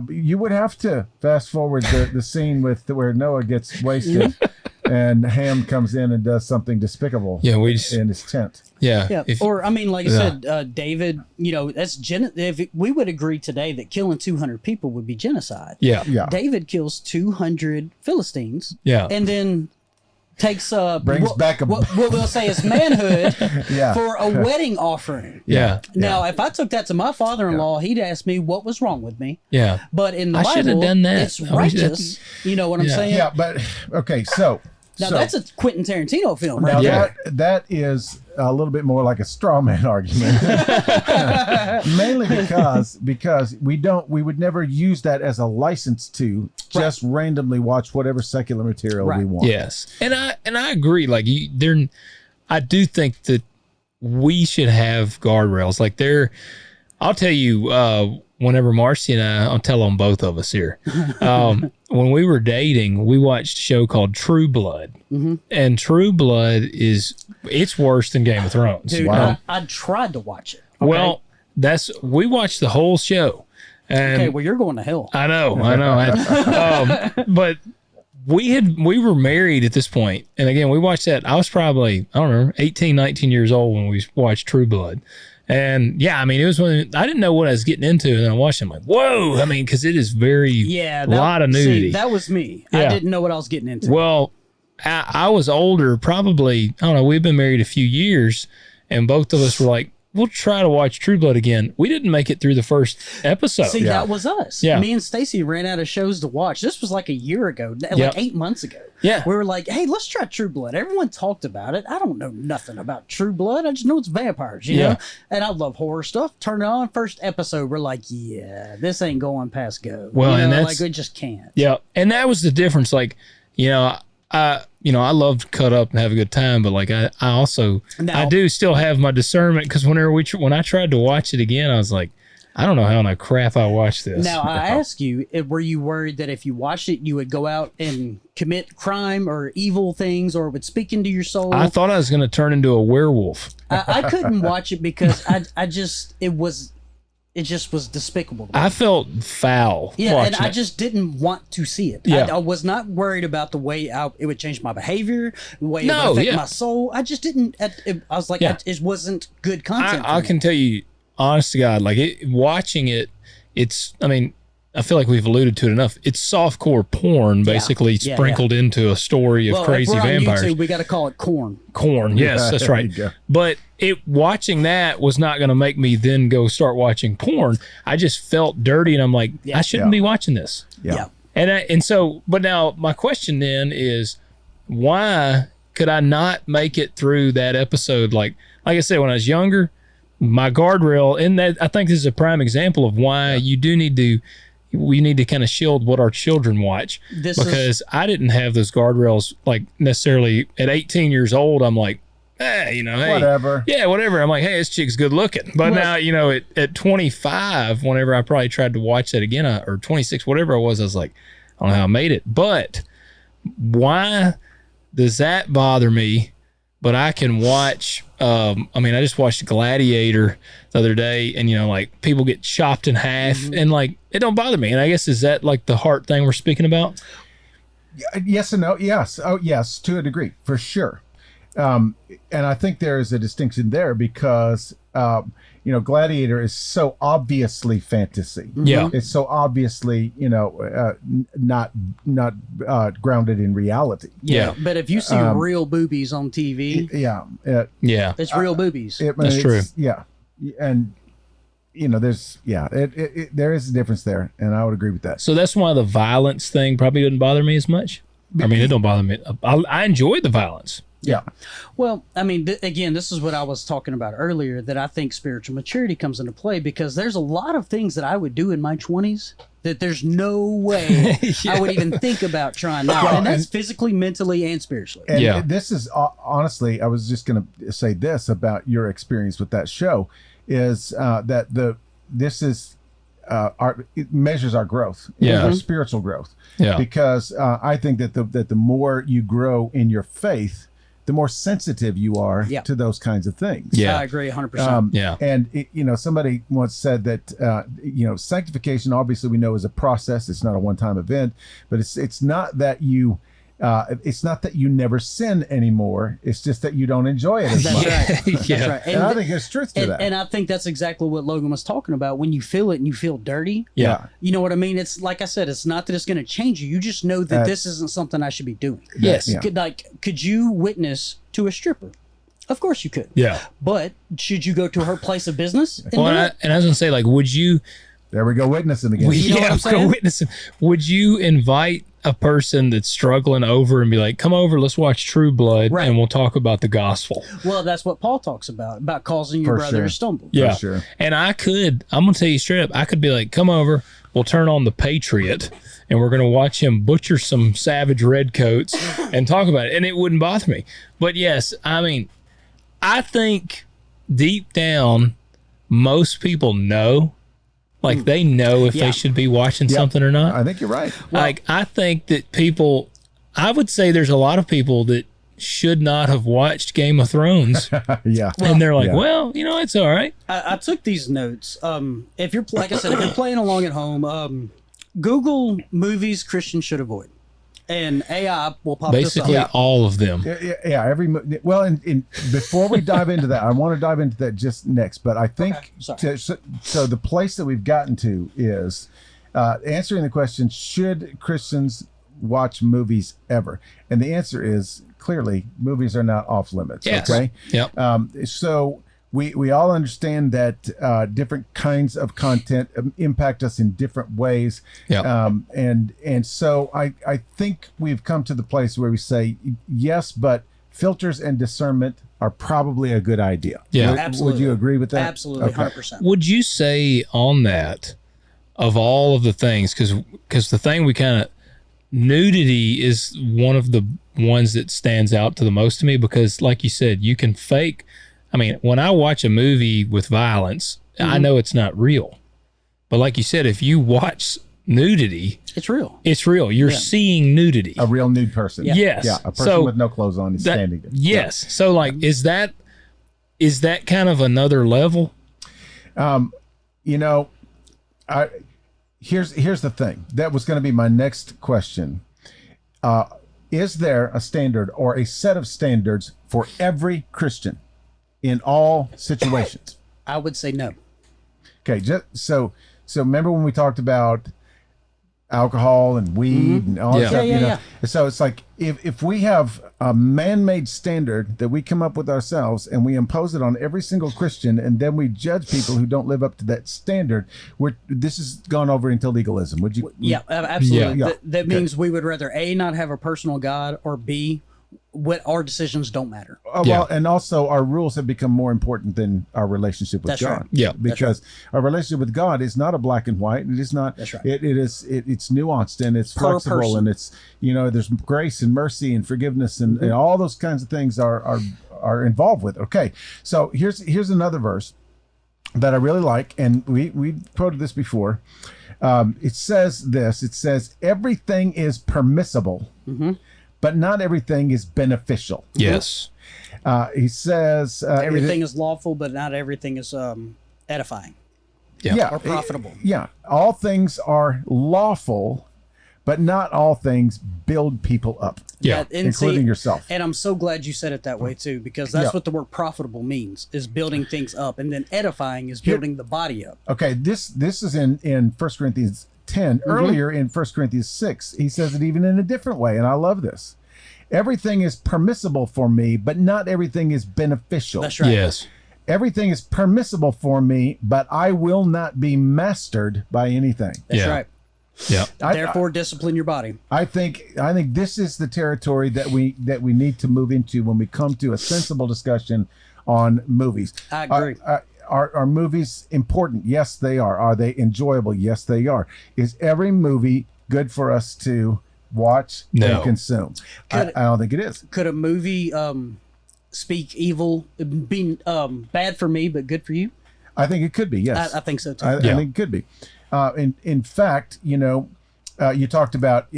you would have to fast forward the scene with where Noah gets wasted and Ham comes in and does something despicable in his tent. Yeah. Or, I mean, like I said, David, you know, that's if we would agree today that killing 200 people would be genocide. Yeah. David kills 200 Philistines. Yeah. And then takes brings back what we'll say is manhood for a wedding offering. Yeah. Now, if I took that to my father-in-law, he'd ask me what was wrong with me. Yeah. But in the I Bible, should have done that. it's righteous. You know what I'm saying? Yeah, but okay, so now that's a Quentin Tarantino film, right? Now that is a little bit more like a straw man argument. Mainly because we would never use that as a license to just randomly watch whatever secular material we want. Yes. And I agree. Like I do think that we should have guardrails. Like I'll tell you, whenever Marcy and I'll tell on both of us here. When we were dating, we watched a show called True Blood. Mm-hmm. And True Blood it's worse than Game of Thrones. Dude, wow. I tried to watch it. Okay? Well, we watched the whole show. And okay, well, you're going to hell. I know. But we were married at this point. And again, we watched that. I was probably, I don't know, 18, 19 years old when we watched True Blood. And yeah, I mean, it was when I didn't know what I was getting into, and then I watched it. I'm like, whoa! I mean, because it is a lot of nudity. See, that was me. Yeah. I didn't know what I was getting into. Well, I was older, probably. I don't know. We've been married a few years, and both of us were like, we'll try to watch True Blood again. We didn't make it through the first episode. See, that was us. Yeah. Me and Stacy ran out of shows to watch. This was like a year ago, like 8 months ago. Yeah. We were like, hey, let's try True Blood. Everyone talked about it. I don't know nothing about True Blood. I just know it's vampires, you know? And I love horror stuff. Turn it on. First episode, we're like, yeah, this ain't going past go. Well, and like we just can't. Yeah. And that was the difference. Like, I love to cut up and have a good time, but like I also I do still have my discernment, because when I tried to watch it again, I was like, I don't know how in the crap I watched this. Now I ask you, were you worried that if you watched it, you would go out and commit crime or evil things, or it would speak into your soul? I thought I was going to turn into a werewolf. I couldn't watch it because it just was despicable. I felt foul. Yeah, and I just didn't want to see it. Yeah. I was not worried about the way it would change my behavior, the way it would affect my soul. I just didn't. I was like, it wasn't good content. I can tell you, honest to God, like watching it, I mean, I feel like we've alluded to it enough. It's softcore porn, basically sprinkled into a story of crazy if we're vampires. On YouTube, we got to call it corn. Corn, yes, that's right. But watching that was not going to make me then go start watching porn. I just felt dirty, and I'm like, I shouldn't be watching this. Yeah. But now my question then is, why could I not make it through that episode? Like I said, when I was younger, my guardrail, and that I think this is a prime example of why we need to kind of shield what our children watch, because I didn't have those guardrails like necessarily at 18 years old. I'm like, hey, whatever. Yeah, whatever. I'm like, hey, this chick's good looking. But now, at 25, whenever I probably tried to watch that again, or 26, whatever I was like, I don't know how I made it. But why does that bother me? But I can watch, I just watched Gladiator the other day, and, like people get chopped in half, and like, it don't bother me. And I guess, is that like the heart thing we're speaking about? Yes and no. Yes. Oh, yes, to a degree, for sure. And I think there is a distinction there because, Gladiator is so obviously fantasy. Yeah. It's so obviously, not grounded in reality. Yeah. But if you see real boobies on TV, it's real boobies. That's true. Yeah. And, there's, there is a difference there. And I would agree with that. So that's why the violence thing probably didn't bother me as much. I mean, it don't bother me. I enjoy the violence. Yeah. Well, I mean, again, this is what I was talking about earlier, that I think spiritual maturity comes into play, because there's a lot of things that I would do in my 20s that there's no way I would even think about trying now. And that's physically, mentally, and spiritually. And this is, honestly, I was just going to say this about your experience with that show, is that it measures our growth, our spiritual growth. Yeah. Because I think that the more you grow in your faith, the more sensitive you are to those kinds of things. Yeah, I agree 100%. And somebody once said that sanctification, obviously we know, is a process. It's not a one-time event, but it's not that you never sin anymore. It's just that you don't enjoy it as much. That's right. And I think there's truth to that. And I think that's exactly what Logan was talking about. When you feel it and you feel dirty, you know what I mean? It's like I said, it's not that it's going to change you. You just know that this isn't something I should be doing. Yes. Could you witness to a stripper? Of course you could. Yeah. But should you go to her place of business? And I was going to say, like, would you... There we go, witnessing again. You know what I'm saying? Witnessing. Would you invite a person that's struggling over and be like, come over, let's watch True Blood, Right. and we'll talk about the gospel. Well, that's what Paul talks about causing your For brother sure. to stumble. Yeah. For sure. And I'm going to tell you straight up, I could be like, come over, we'll turn on The Patriot, and we're going to watch him butcher some savage redcoats and talk about it. And it wouldn't bother me. But yes, I mean, I think deep down, most people know. Like, they know if they should be watching something or not. I think you're right. Like, I think that people, I would say there's a lot of people that should not have watched Game of Thrones. Yeah. And they're like, yeah. well, it's all right. I took these notes. If you're, like I said, if you're playing along at home, Google movies Christians should avoid, and AI will pop Basically, this up. all of them. Yeah. Well, and before we dive into that, I want to dive into that just next. But I think Sorry. so. The place that we've gotten to is answering the question: should Christians watch movies ever? And the answer is clearly movies are not off limits. Yes. Okay. Yep. So we all understand that different kinds of content impact us in different ways. Yeah. And so I think we've come to the place where we say yes, but filters and discernment are probably a good idea. Yeah. Would you agree with that? Absolutely, Okay. 100%. Would you say on that, of all of the things, because the thing we kind of, nudity is one of the ones that stands out to the most to me, because like you said, you can fake. I mean, when I watch a movie with violence, I know it's not real. But like you said, if you watch nudity, It's real. it's real. You're seeing nudity. A real nude person. Yes. Yeah. A person So with no clothes on is standing there. Yes. So like, is that kind of another level? You know, here's the thing. That was going to be my next question. Is there a standard or a set of standards for every Christian in all situations? I would say no. Okay, so remember when we talked about alcohol and weed and all that Yeah. stuff? Yeah, you know? yeah. So it's like if we have a man-made standard that we come up with ourselves and we impose it on every single Christian, and then we judge people who don't live up to that standard, this has gone over into legalism. Would you? Yeah, absolutely. Yeah. That means we would rather A, not have a personal God, or B, what our decisions don't matter. Well, and also our rules have become more important than our relationship with That's God. right. Yeah. because our relationship with God is not a black and white. It is not. That's right. It's nuanced and it's Per flexible person. and it's there's grace and mercy and forgiveness and all those kinds of things are involved with. Okay, so here's another verse that I really like, and we quoted this before. It says this. It says everything is permissible. But not everything is beneficial. Yes. He says Everything is lawful, but not everything is edifying Yeah. or profitable. All things are lawful, but not all things build people up. Yeah. Including yourself. And I'm so glad you said it that way too, because that's what the word profitable means, is building things up, and then edifying is building the body up. Okay, this is in 1 Corinthians 10. Earlier in 1 Corinthians 6, he says it even in a different way, and I love this. Everything is permissible for me, but not everything is beneficial. That's right. Yes. Everything is permissible for me, but I will not be mastered by anything. That's Yeah. right. Yeah. Therefore, discipline your body. I think this is the territory that we need to move into when we come to a sensible discussion on movies. I agree. Are movies important? Yes, they are. Are they enjoyable? Yes, they are. Is every movie good for us to watch No. and consume? I don't think it is. Could a movie speak evil, be bad for me, but good for you? I think it could be. Yes, I think so too. I think it could be. In fact, you talked about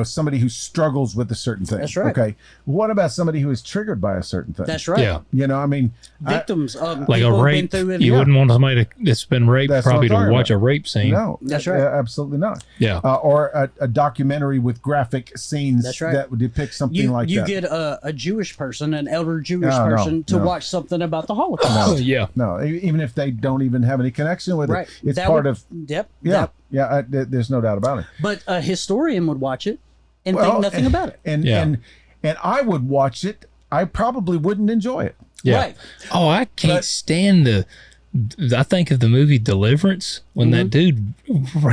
somebody who struggles with a certain thing. That's right. Okay, what about somebody who is triggered by a certain thing? That's right. Yeah. I mean, Victims, Like a people have been rape. through it. You wouldn't want somebody that's been raped That's what probably I'm to talking watch about. a rape scene. no, That's right. Absolutely not. Yeah. Or a documentary with graphic scenes That's right. that would depict something You like that. get a Jewish person, an elder Jewish No, no, person, to no. watch something about the Holocaust. Yeah. No, even if they don't even have any connection with Right. it, it's That part would- of. Yep. Yeah, Yep. there's no doubt about it. But a historian would watch it and Well, think nothing about it. And Yeah. and I would watch it. I probably wouldn't enjoy it. Yeah. Right. Oh, I can't stand I think of the movie Deliverance when that dude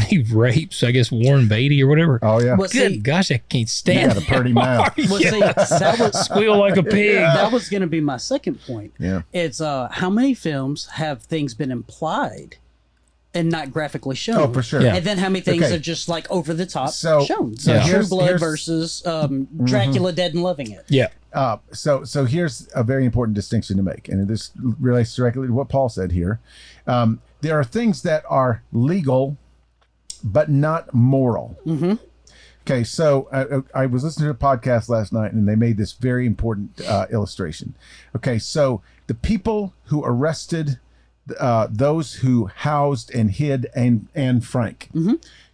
he rapes, I guess, Warren Beatty or whatever. Oh yeah. Well, Good gosh, I can't stand a pretty mouth. Well, see, that was squeal like a pig. that was going to be my second point. Yeah. It's how many films have things been implied and not graphically shown? Oh, for sure. Yeah. And then how many things Okay. are just like over the top So- shown? so So True here's- Blood here's- versus Dracula Dead and Loving It. Yeah. So here's a very important distinction to make, and this relates directly to what Paul said here. There are things that are legal, but not moral. Mm-hmm. Okay, so I was listening to a podcast last night, and they made this very important illustration. Okay, so the people who arrested those who housed and hid Anne Frank,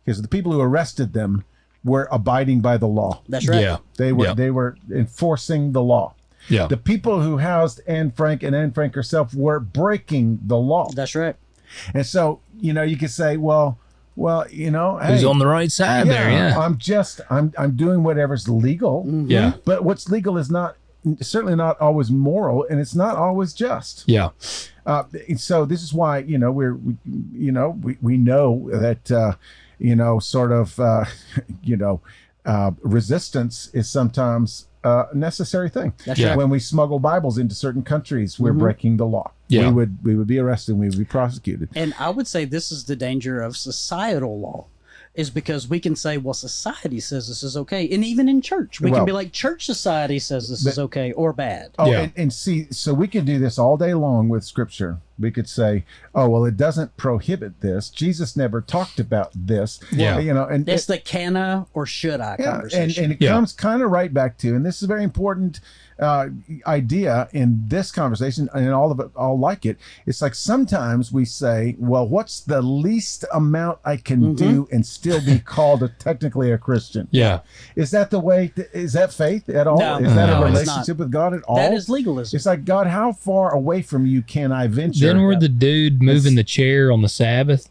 because the people who arrested them were abiding by the law. That's right. Yeah. They were Yeah. they were enforcing the law. Yeah. The people who housed Anne Frank and Anne Frank herself were breaking the law. That's right. And so, you could say, well, hey, Who's on the right side there? Yeah. I'm doing whatever's legal. Yeah. But what's legal is certainly not always moral, and it's not always just. Yeah. So this is why, we know that, sort of, resistance is sometimes a necessary thing. That's Yeah. right. When we smuggle Bibles into certain countries, we're breaking the law. Yeah. We would be arrested and we would be prosecuted. And I would say this is the danger of societal law, is because we can say, well, society says this is okay. And even in church, we Well, can be like, church society says this is okay or bad. Oh, Yeah. and see, so we could do this all day long with scripture. We could say, oh, well, it doesn't prohibit this. Jesus never talked about this. Yeah. And It's the canna or should I yeah, conversation. and it Yeah. comes kind of right back to, and this is a very important idea in this conversation, and all of it, all like it. It's like sometimes we say, well, what's the least amount I can do and still be called technically a Christian? Yeah. Is that the way? Is that faith at all? No. Is that No, a it's relationship with God at all? That is legalism. It's like, God, how far away from you can I venture? Then we're the dude moving the chair on the Sabbath.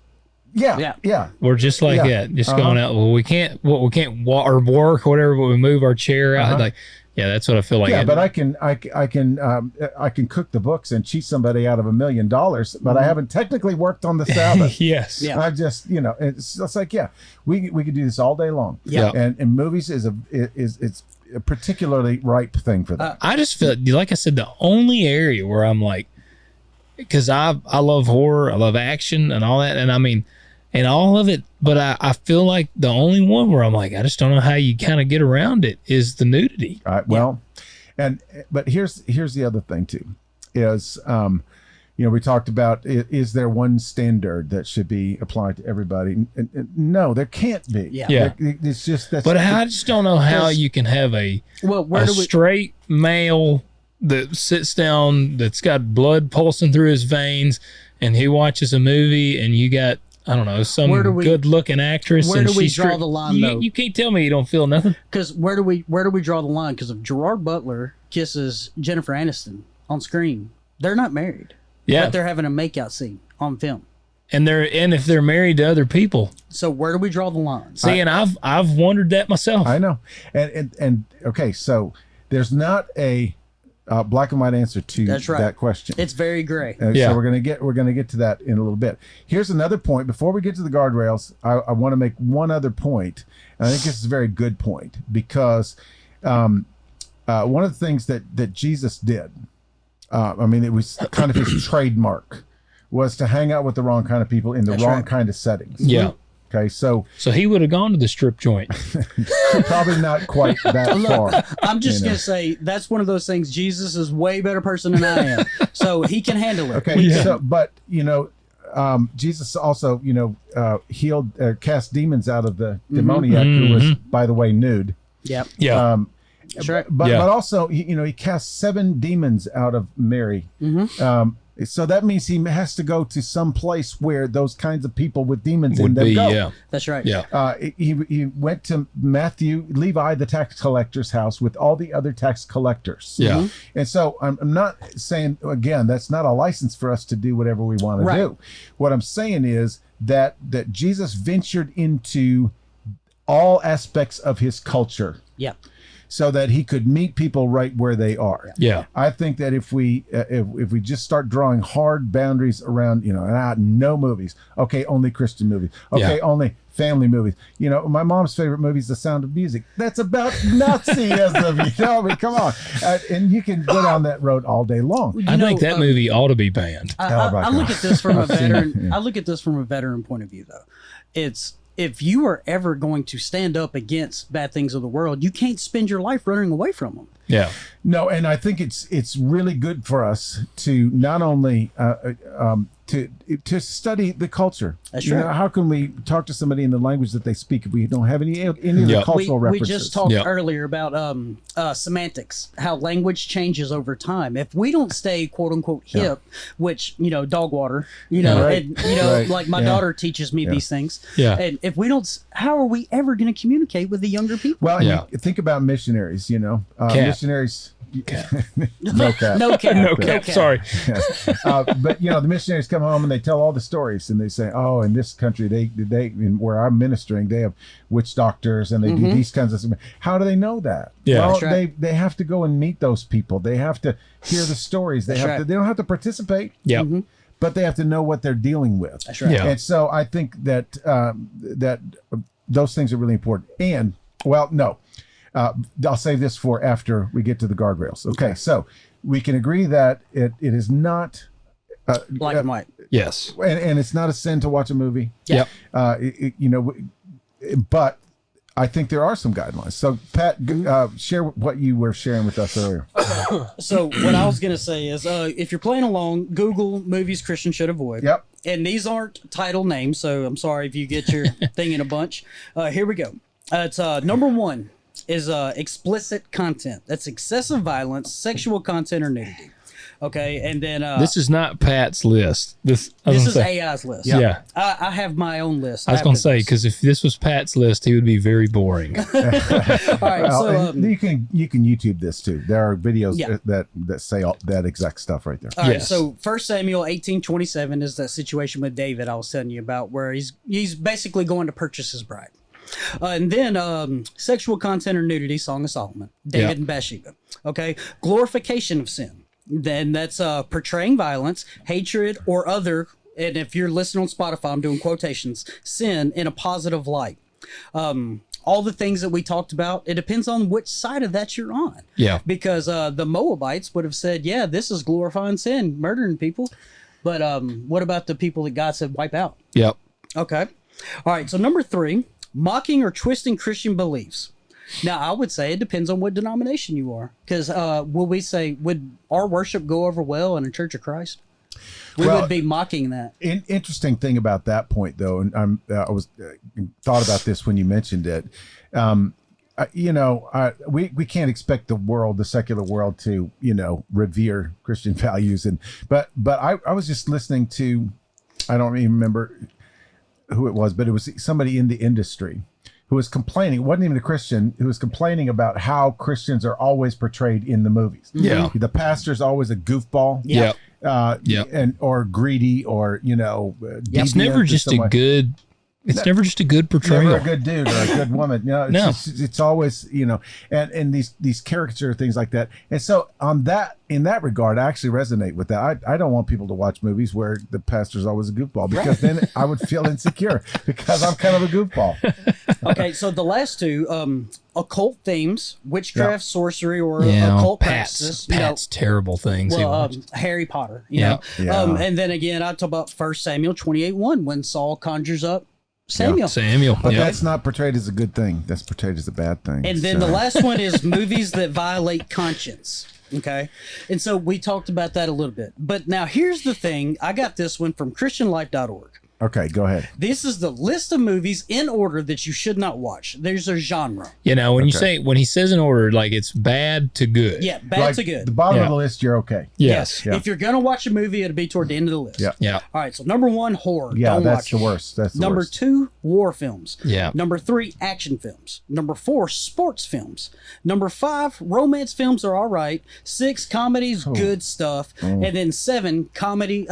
Yeah. We're just like Yeah. that, just going out. Well, we can't walk or work or whatever, but we move our chair out. Like, yeah, that's what I feel like. Yeah, but I can cook the books and cheat somebody out of $1 million, but I haven't technically worked on the Sabbath. Yes. Yeah. I just, it's like, yeah, we could do this all day long. Yeah. And movies is a particularly ripe thing for that. I just feel like I said, the only area where I'm like, because I love horror, I love action and all that, and I mean, and all of it, but I feel like the only one where I'm like, I just don't know how you kind of get around it is the nudity. All right. Well, but here's the other thing too, is we talked about, is there one standard that should be applied to everybody? No, there can't be. Yeah. It's just that's. But I just don't know how you can have a straight male that sits down, that's got blood pulsing through his veins, and he watches a movie, and you got, I don't know, some good-looking actress. Where and do we she's draw the line, though? You can't tell me you don't feel nothing. Because where do we draw the line? Because if Gerard Butler kisses Jennifer Aniston on screen, they're not married. Yeah. But they're having a makeout scene on film. And if they're married to other people. So where do we draw the line? See, and I've wondered that myself. I know. And okay, so there's not a black and white answer to that question. It's very gray. So we're gonna get to that in a little bit. Here's another point. Before we get to the guardrails, I want to make one other point. And I think this is a very good point, because one of the things that Jesus did, it was kind of his trademark, was to hang out with the wrong kind of people in the wrong kind of settings. Yeah. Okay, so he would have gone to the strip joint. probably not quite that far. I'm just going to say, that's one of those things. Jesus is way better person than I am, so he can handle it. Okay, so but Jesus also healed, cast demons out of the demoniac, who was, by the way, nude. Yep. Yeah. That's right. But also he cast 7 demons out of Mary. So that means he has to go to some place where those kinds of people with demons in them go. Yeah. That's right. Yeah. He went to Levi, the tax collector's house with all the other tax collectors. Yeah. And so I'm not saying, again, that's not a license for us to do whatever we want to do. What I'm saying is that Jesus ventured into all aspects of his culture. Yeah. so that he could meet people right where they are. Yeah. I think that if we just start drawing hard boundaries around, no movies. Okay, only Christian movies. Okay, only family movies. My mom's favorite movie is The Sound of Music. That's about Nazism. Come on. And you can go down that road all day long. I think that movie ought to be banned. I look at this from a veteran. I look at this from a veteran point of view, though. It's if you are ever going to stand up against bad things of the world, you can't spend your life running away from them. Yeah. No, and I think it's really good for us to not only to study the culture. That's right. How can we talk to somebody in the language that they speak if we don't have any of the cultural references? We just talked earlier about semantics, how language changes over time. If we don't stay quote unquote hip, which dog water, like my daughter teaches me these things. Yeah. And if we don't, how are we ever going to communicate with the younger people? Well, you think about missionaries. Missionaries. No cap. Sorry. But the missionaries come home and they tell all the stories, and they say, "Oh, in this country, they where I'm ministering, they have witch doctors and they do these kinds of stuff." How do they know that? Yeah, well, they have to go and meet those people. They have to hear the stories. They they don't have to participate. Yeah. But they have to know what they're dealing with. That's right. Yeah. And so I think that that those things are really important. And I'll save this for after we get to the guardrails. Okay, so we can agree that it is not black and white. Yes, and it's not a sin to watch a movie. Yep. But I think there are some guidelines. So Pat, share what you were sharing with us earlier. So what I was gonna say is, if you're playing along, Google movies Christians should avoid. Yep. And these aren't title names, so I'm sorry if you get your thing in a bunch. Here we go. It's number 1. Is explicit content. That's excessive violence, sexual content, or nudity. Okay, and then this is not Pat's list. This is AI's list. Yeah. I have my own list. I was going to say, because if this was Pat's list, he would be very boring. All right, so you can YouTube this too. There are videos that say all that exact stuff right there. All right, so 1 Samuel 18:27 is that situation with David I was telling you about, where he's basically going to purchase his bride. And then sexual content or nudity, Song of Solomon, David and Bathsheba. Okay, glorification of sin. Then that's portraying violence, hatred, or other. And if you're listening on Spotify, I'm doing quotations. Sin in a positive light. All the things that we talked about. It depends on which side of that you're on. Yeah. Because the Moabites would have said, "Yeah, this is glorifying sin, murdering people." But what about the people that God said wipe out? Yep. Okay. All right. So number 3. Mocking or twisting Christian beliefs. Now, I would say it depends on what denomination you are. Because would our worship go over well in a Church of Christ? We would be mocking that. Interesting thing about that point, though, and I was thought about this when you mentioned it. We can't expect the secular world to revere Christian values, but I was just listening to, I don't even remember who it was, but it was somebody in the industry who was complaining. It wasn't even a Christian, who was complaining about how Christians are always portrayed in the movies. Yeah. The pastor's always a goofball. Yeah. Or greedy, or it's never just a good. It's never just a good portrayal. Never a good dude or a good woman. It's always and these caricature things like that. And so in that regard, I actually resonate with that. I don't want people to watch movies where the pastor's always a goofball, because then I would feel insecure because I'm kind of a goofball. Okay, so the last 2, occult themes, witchcraft, sorcery, or occult practices. Pat's terrible things. Harry Potter. Yeah. And then again, I talk about 1 Samuel 28:1 when Saul conjures up Samuel. But that's not portrayed as a good thing. That's portrayed as a bad thing. And then the last one is movies that violate conscience. Okay. And so we talked about that a little bit. But now here's the thing. I got this one from ChristianLife.org. Okay, go ahead. This is the list of movies in order that you should not watch. There's a genre. When he says in order, like it's bad to good. Yeah, bad to good. The bottom of the list, you're okay. Yes. Yeah. If you're going to watch a movie, it'll be toward the end of the list. Yeah. All right, so number 1, horror. Yeah, Don't that's watch the it. worst. That's the Number worst. 2, war films. Yeah. Number 3, action films. Number 4, sports films. Number 5, romance films are all right. 6, comedies, good stuff. And then 7, family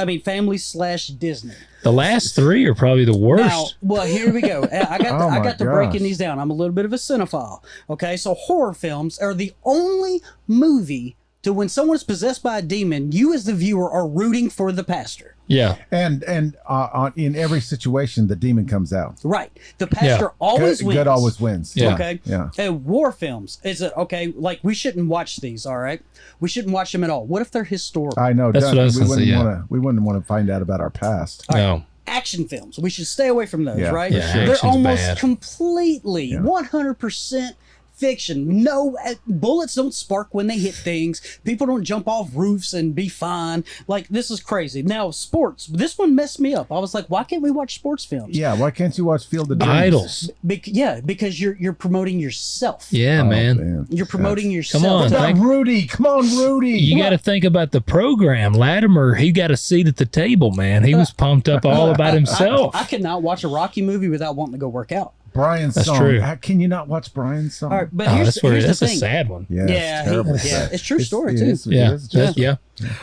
/ Disney. The last three are probably the worst. Now, well, here we go. I got to gosh. breaking these down. I'm a little bit of a cinephile. Okay, so horror films are the only movie to when someone is possessed by a demon, you as the viewer are rooting for the pastor. Yeah. And in every situation, the demon comes out. Right. The pastor always wins. Good always wins. Yeah. Okay. Yeah. War films is it okay? Like we shouldn't watch these. All right. We shouldn't watch them at all. What if they're historical? I know. That's what I was gonna say, We wouldn't want to find out about our past. No. Action films. We should stay away from those. Yeah, right. for Yeah, sure. They're action's almost bad. completely 100%. Fiction. No, bullets don't spark when they hit things. People don't jump off roofs and be fine. Like, this is crazy. Now, sports. This one messed me up. I was like, why can't we watch sports films? Yeah, why can't you watch Field of Dreams? Idols. Because you're promoting yourself. Yeah, Oh, man. You're promoting yourself. Come on, What about Rudy? Come on, Rudy. You got to think about the program. Latimer, he got a seat at the table, man. He was pumped up all about himself. I cannot watch a Rocky movie without wanting to go work out. Brian's That's song. true. How can you not watch Brian's song? All right, but Oh, here's that's the a thing. sad one. Yeah, Yeah, terrible. it's true story it too. is- it Yeah. is just- Yeah.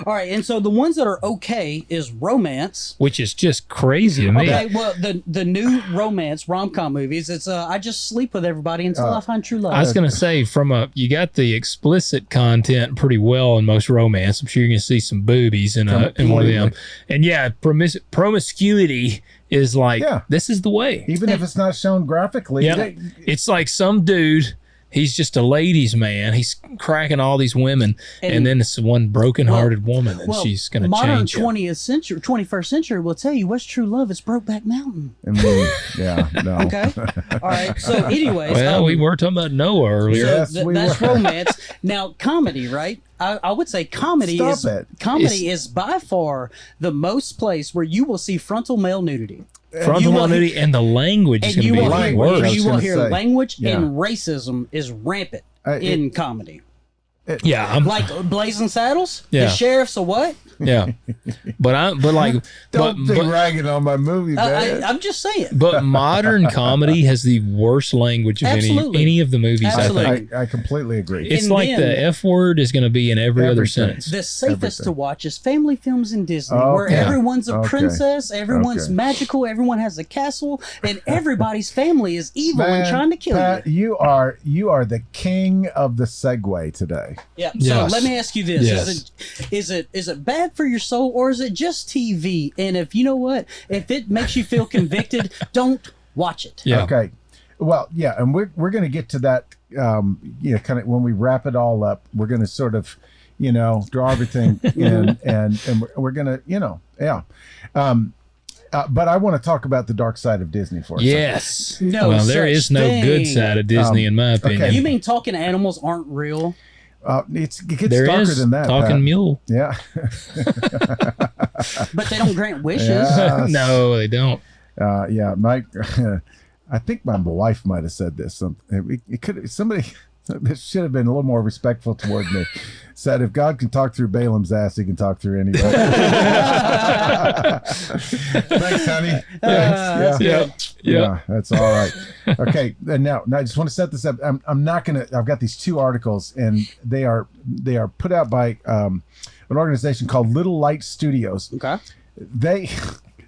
All right, and so the ones that are okay is romance. Which is just crazy to me. Okay, well, the new romance rom-com movies, it's I just sleep with everybody until I find true love. I was gonna say, you got the explicit content pretty well in most romance. I'm sure you're gonna see some boobies in one of them. Completely. And yeah, promiscuity is like Yeah. this is the way. Even if it's not shown graphically. Yeah, it's like some dude. He's just a ladies' man. He's cracking all these women, and then it's one broken-hearted woman, and she's gonna modern change him. 21st century will tell you what's true love. It's Brokeback Mountain. I mean, yeah, no. Okay, all right. So, anyways, Well, we were talking about Noah earlier. Yes, that's were. romance. Now, comedy, right? I would say comedy is by far the most place where you will see frontal male nudity. Frontal nudity, and the language is And going to you be will, the hear, worst. you will hear say. language Yeah. and racism is rampant in comedy. Yeah, Like Blazing Saddles, Yeah. the sheriff's a what? yeah, but Don't be ragging on my movie, man. I'm just saying. But modern comedy has the worst language of Absolutely. any of the movies. Absolutely. I think I completely agree. it's And like then- the F word is going to be in every other Everything. sentence. The safest Everything. to watch is family films in Disney, Oh, where yeah. everyone's a Okay. princess, everyone's Okay. magical, everyone has a castle, and everybody's family is evil and trying to kill Pat, you. you are the king of the segue today. Yeah. So Yes. let me ask you this: Yes. is it bad for your soul, or is it just TV? And if you know what, if it makes you feel convicted, don't watch it. Yeah. Okay. Well, yeah, and we're going to get to that. Kind of when we wrap it all up, we're going to sort of, draw everything in, and we're going to, yeah. But I want to talk about the dark side of Disney for a second. Yes. No Well, there such is no good thing. side of Disney, in my opinion. You mean talking animals aren't real? It gets There darker is than that. talking Pat. mule. Yeah. But they don't grant wishes. Yes. No, they don't. Yeah, Mike. I think my wife might have said this. It could somebody. This should have been a little more respectful toward me. Said if God can talk through Balaam's ass, he can talk through anybody. Thanks, honey. Thanks. Yeah. Yeah, that's all right. Okay, and now I just want to set this up. I'm not gonna. I've got these two articles, and they are put out by an organization called Little Light Studios. Okay. They,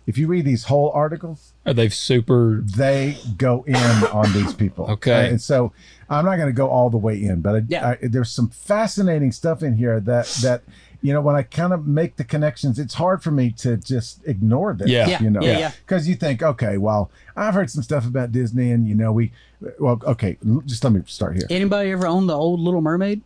if you read these whole articles, Are they super? they go in on these people. Okay. And so I'm not going to go all the way in, but there's some fascinating stuff in here that when I kind of make the connections, it's hard for me to just ignore this. Yeah. Yeah. Because you think, okay, well, I've heard some stuff about Disney, and okay, just let me start here. Anybody ever own the old Little Mermaid?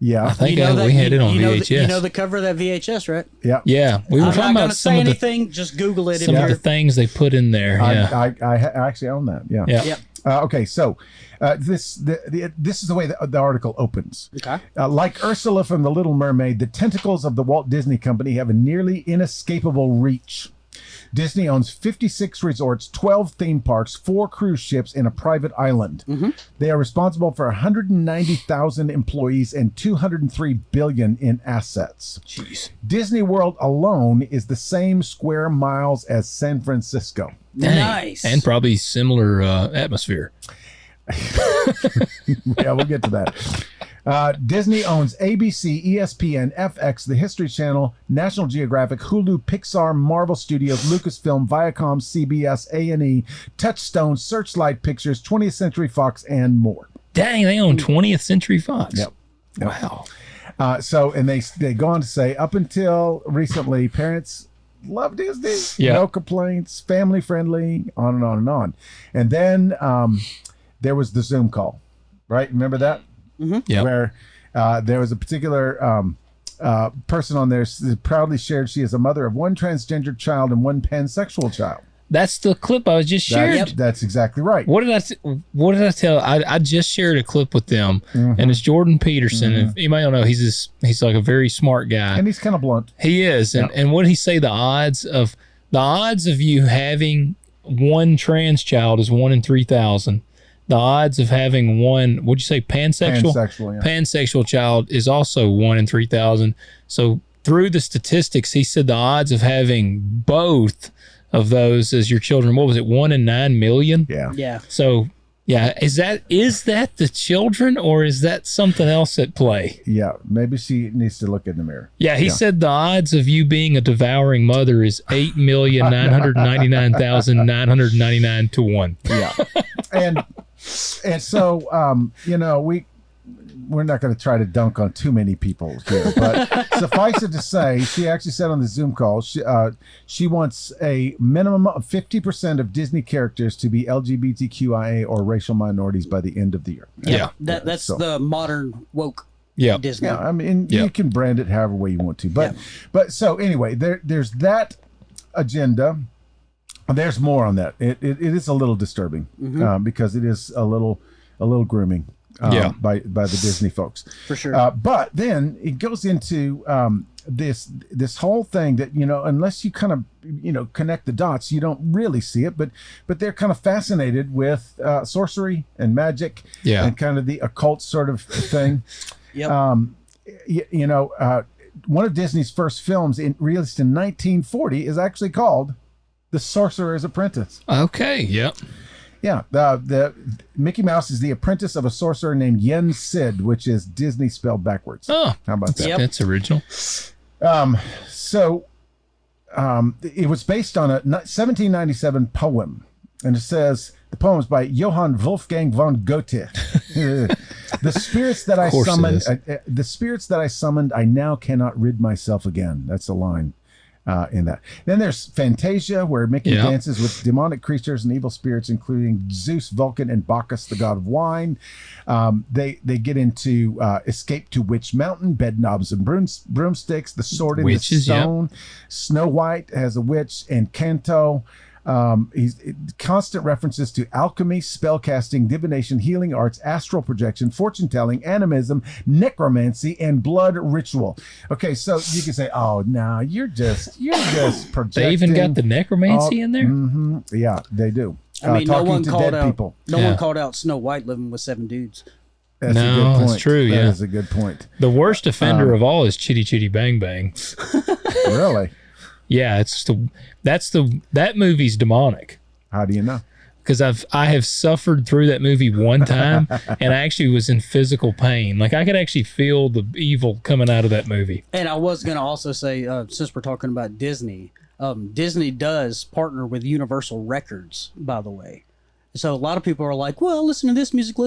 Yeah. I think You know that- we had it on you know VHS. you know the cover of that VHS, right? Yeah. Yeah, we were I'm talking not going about to some say of the anything. Just Google it. some of the things they put in there. Yeah, I actually own that. Yeah. yeah. Yep. Okay, so this is the way the article opens. Okay. Like Ursula from The Little Mermaid, the tentacles of the Walt Disney Company have a nearly inescapable reach. Disney owns 56 resorts, 12 theme parks, 4 cruise ships, and a private island. Mm-hmm. They are responsible for 190,000 employees and $203 billion in assets. Jeez. Disney World alone is the same square miles as San Francisco. Dang. Nice. And probably similar atmosphere. Yeah, we'll get to that. Disney owns ABC, ESPN, FX, the History Channel, National Geographic, Hulu, Pixar, Marvel Studios, Lucasfilm, Viacom, CBS, A&E, Touchstone, Searchlight Pictures, 20th Century Fox, and more. Dang, they own 20th Century Fox. Yep. Wow. And they go on to say, up until recently, parents love Disney. Yeah. No complaints, family friendly, on and on and on. And then there was the Zoom call, right? Remember that? Mm-hmm. Yeah. Where there was a particular person on there proudly shared she is a mother of one transgender child and one pansexual child. That's the clip I was just shared. That's exactly right. What did I tell? I just shared a clip with them, and it's Jordan Peterson. And you might not know, he's like a very smart guy, and he's kind of blunt. He is. And what did he say? The odds of you having one trans child is 1 in 3,000. The odds of having one, what'd you say, pansexual child is also 1 in 3,000. So through the statistics, he said the odds of having both of those as your children, what was it, 1 in 9 million? Yeah. So yeah, is that the children, or is that something else at play? Yeah, maybe she needs to look in the mirror. Yeah, he said the odds of you being a devouring mother is 8,999,999 to 1. Yeah. and so we're not going to try to dunk on too many people here, but suffice it to say, she actually said on the Zoom call, she wants a minimum of 50% of Disney characters to be LGBTQIA or racial minorities by the end of the year. Yeah. That's the modern woke Disney. Yeah, I mean, you can brand it however way you want to. But so anyway, there's that agenda. There's more on that. It is a little disturbing because it is a little grooming. By the Disney folks, for sure. But then it goes into this whole thing that, unless you kind of connect the dots, you don't really see it. But they're kind of fascinated with sorcery and magic, and kind of the occult sort of thing. One of Disney's first films, released in 1940, is actually called The Sorcerer's Apprentice. Okay. Yep. Yeah, the Mickey Mouse is the apprentice of a sorcerer named Yen Sid, which is Disney spelled backwards. Oh, how about that? That's original. It was based on a 1797 poem, and it says the poem is by Johann Wolfgang von Goethe. The spirits that I summoned, I now cannot rid myself again. That's a line. In that. Then there's Fantasia, where Mickey dances with demonic creatures and evil spirits, including Zeus, Vulcan, and Bacchus, the god of wine. They get into Escape to Witch Mountain, Bedknobs and Broomsticks, The Sword in the Stone. Snow White has a witch, and Canto. Constant references to alchemy, spellcasting, divination, healing arts, astral projection, fortune telling, animism, necromancy, and blood ritual. Okay, so you can say, "Oh, no, you're just projecting." They even got the necromancy in there. Mm-hmm, yeah, they do. I mean, no one called out Snow White living with 7 dudes. That's a good point. That's true. That is a good point. The worst offender of all is Chitty Chitty Bang Bang. Really? Yeah, that movie's demonic. How do you know? Because I have suffered through that movie one time, and I actually was in physical pain. Like, I could actually feel the evil coming out of that movie. And I was going to also say, since we're talking about Disney, Disney does partner with Universal Records, by the way. So a lot of people are like, well, listen to this music,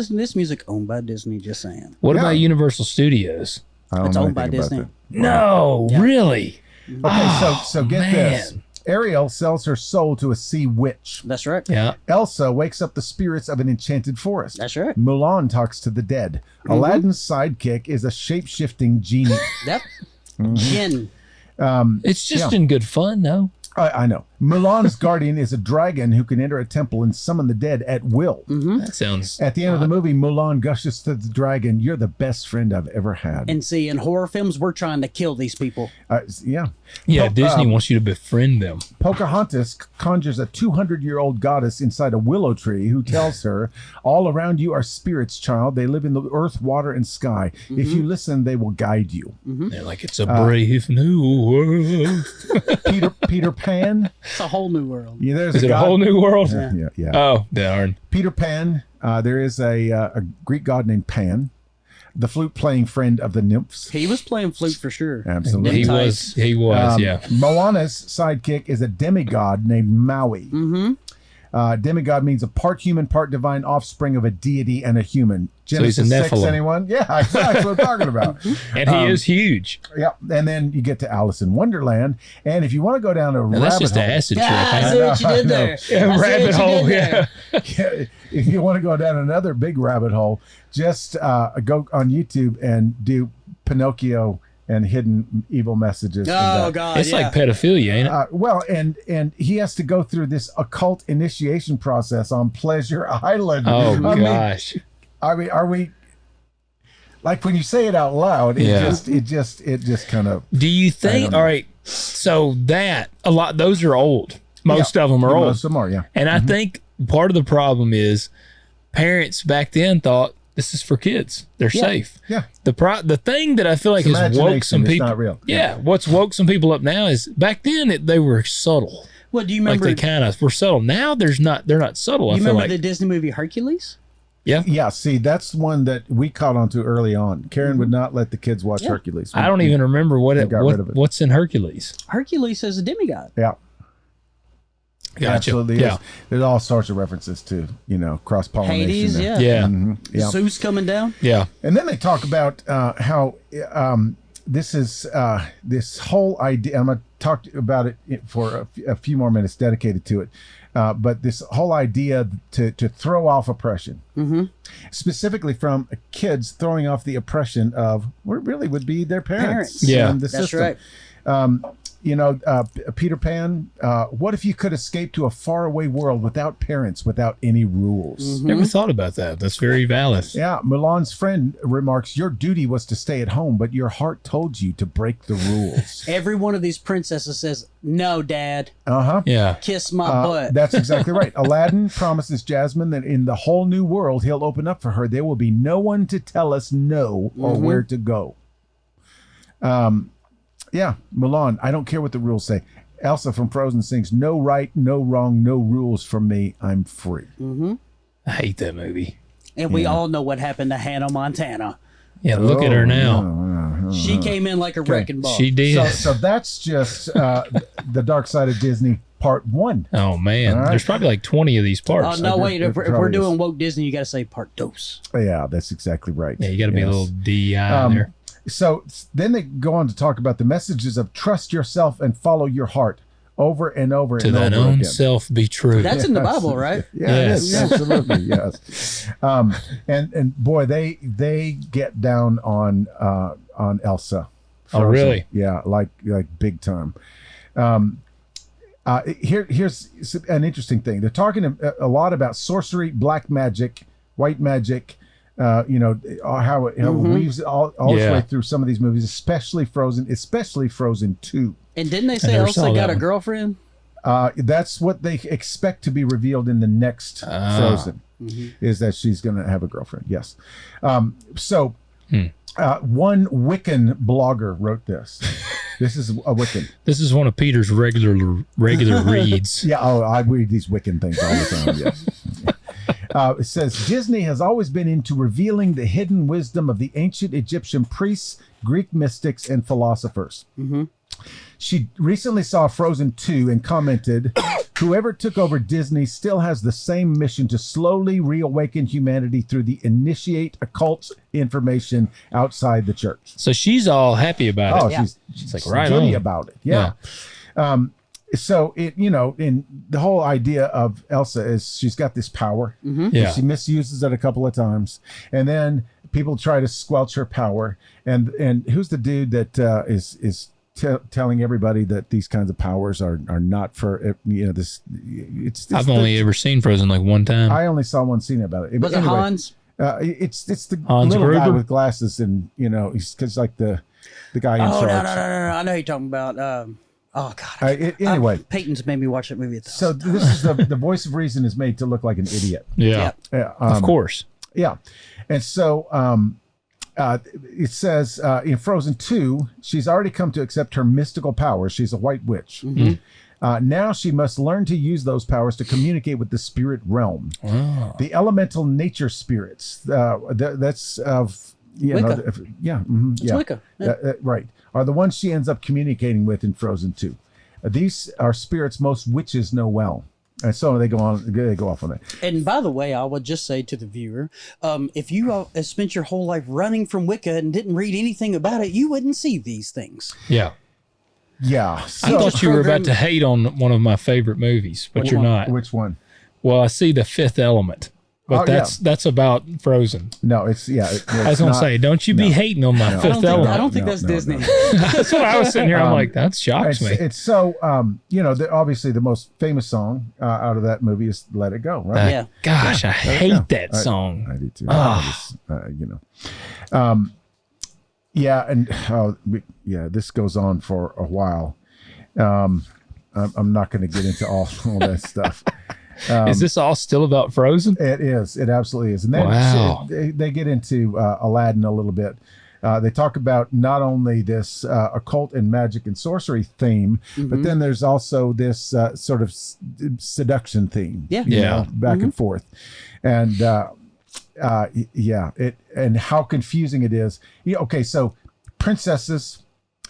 owned by Disney, just saying. What about Universal Studios? It's owned by Disney. No, really? Okay, so get this. Ariel sells her soul to a sea witch. That's right. Yeah. Elsa wakes up the spirits of an enchanted forest. That's right. Mulan talks to the dead. Aladdin's sidekick is a shape-shifting genie. Yep. Jinn. It's just in good fun, though. I know. Mulan's guardian is a dragon who can enter a temple and summon the dead at will. That sounds... At the end of the movie, Mulan gushes to the dragon, "You're the best friend I've ever had." And see, in horror films, we're trying to kill these people. Yeah. Disney wants you to befriend them. Pocahontas conjures a 200-year-old goddess inside a willow tree who tells her, "All around you are spirits, child. They live in the earth, water, and sky. If you listen, they will guide you." They're like, it's a brave new world. Peter Pan It's a whole new world. Yeah, there's Is it a whole new world? Yeah. Oh, darn. Peter Pan. There is a Greek god named Pan, the flute-playing friend of the nymphs. He was playing flute for sure. Absolutely. He was, yeah. Moana's sidekick is a demigod named Maui. Mm-hmm. Demigod means a part human, part divine offspring of a deity and a human. Genesis So he's a 6, Nephilim. anyone? Yeah, exactly what I'm talking about. And he is huge. Yeah, and then you get to Alice in Wonderland. And if you want to go down a Now, rabbit that's just hole, an acid trip. Yeah, I huh? see what you I did know. there. Yeah, I see rabbit what you hole, did yeah. there. if you want to go down another big rabbit hole, just go on YouTube and do Pinocchio and hidden evil messages. Oh God, It's yeah. like pedophilia, ain't it? Well, and he has to go through this occult initiation process on Pleasure Island. Oh, I mean, gosh. are we like when you say it out loud? It just kind of. Do you think, know. all right, so those are old. Most of them are old. Most of them are, yeah. And I think part of the problem is parents back then thought this is for kids. They're safe. Yeah. The thing that I feel like It's has woke some imagination, it's people. not real. Yeah, what's woke some people up now is back then they were subtle. What do you Like remember? they kind of were subtle. Now they're not subtle. I you feel remember like the Disney movie Hercules? Yeah, see, that's one that we caught on to early on. Karen would not let the kids watch Hercules. I don't even remember got rid of it. what's in Hercules. Hercules is a demigod. Yeah. Gotcha. Absolutely Yeah. is. There's all sorts of references to, cross pollination. Hades, yeah. Yeah. Yeah. Zeus coming down. Yeah. And then they talk about how this is this whole idea. I'm going to talk about it for a few more minutes dedicated to it. But this whole idea to throw off oppression, specifically from kids throwing off the oppression of what really would be their parents. Yeah. and the That's system. right. Peter Pan, what if you could escape to a faraway world without parents, without any rules? Never thought about that. That's very valid. Yeah, Mulan's friend remarks, your duty was to stay at home, but your heart told you to break the rules. Every one of these princesses says, "No, Dad, Uh-huh. Yeah. kiss my butt." That's exactly right. Aladdin promises Jasmine that in the whole new world he'll open up for her. There will be no one to tell us no or where to go. Yeah, Mulan, I don't care what the rules say. Elsa from Frozen sings, no right, no wrong, no rules for me. I'm free. I hate that movie. And we all know what happened to Hannah Montana. Yeah, look at her now. She came in like a wrecking ball. She did. So that's just the dark side of Disney part 1. Oh man, All right. there's probably like 20 of these Oh, parts. no, wait. It If we're probably doing is. woke Disney, you got to say part dos. Yeah, that's exactly right. Yeah, you got to be a Yes. little DI in there. So then they go on to talk about the messages of trust yourself and follow your heart over and over To and thine over own again. self be true. That's in the Bible, right? Yeah, it is. Yes. Absolutely, yes. And boy, they get down on Elsa. Oh, really? Yeah, like big time. Here's an interesting thing. They're talking a lot about sorcery, black magic, white magic. How it weaves all its Yeah. way through some of these movies, especially Frozen 2. And didn't they say never Elsa saw that got a one. girlfriend? That's what they expect to be revealed in the next Frozen, is that she's going to have a girlfriend. Yes. One Wiccan blogger wrote this. This is a Wiccan. This is one of Peter's regular reads. Yeah. Oh, I read these Wiccan things all the time. Yes. It says Disney has always been into revealing the hidden wisdom of the ancient Egyptian priests, Greek mystics, and philosophers. She recently saw Frozen 2 and commented, whoever took over Disney still has the same mission to slowly reawaken humanity through the initiate occult information outside the church. So she's all happy about Oh, it. she's like, right giddy on. about it. Yeah. So in the whole idea of Elsa is she's got this power. Yeah. She misuses it a couple of times, and then people try to squelch her power. And who's the dude that is telling everybody that these kinds of powers are not for this? It's I've only ever seen Frozen like one time. I only saw one scene about it. Was it Hans? It's the Hans little guy Gruber? with glasses, and he's like the guy in Oh, charge. no. I know who you're talking about. Oh, God. Anyway, Peyton's made me watch that movie. so this is the voice of reason is made to look like an idiot. yeah. Of course. Yeah. And so it says in Frozen 2, she's already come to accept her mystical powers. She's a white witch. Now she must learn to use those powers to communicate with the spirit realm. Oh. The elemental nature spirits, that's of, Wicca. Wicca. Right, are the ones she ends up communicating with in Frozen 2. These are spirits most witches know well. And so they go off on that. And by the way, I would just say to the viewer, if you spent your whole life running from Wicca and didn't read anything about it, you wouldn't see these things. Yeah. Yeah. I thought you were about to hate on one of my favorite movies, but you're not. Which one? Well, I see The Fifth Element. But that's about Frozen. No, it's I was going to say, don't you be hating on my Fifth Element. I don't think that's Disney. That's what I was sitting here. I'm like, that shocks me. It's so, obviously the most famous song out of that movie is Let It Go, right? Gosh, I hate that song. I do too. This goes on for a while. I'm not going to get into all that stuff. Is this all still about Frozen? It is. It absolutely is. And then they get into Aladdin a little bit. They talk about not only this occult and magic and sorcery theme, but then there's also this sort of seduction theme. Back and forth. And and how confusing it is. Okay, so princesses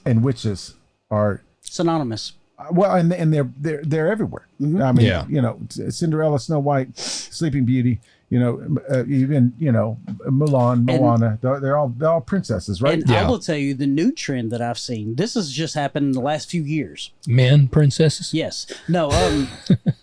and witches are synonymous. Well, and they're everywhere. I mean, Cinderella, Snow White, Sleeping Beauty, even Mulan, Moana. They're all princesses, right? And I will tell you the new trend that I've seen. This has just happened in the last few years. Men princesses. Yes. No.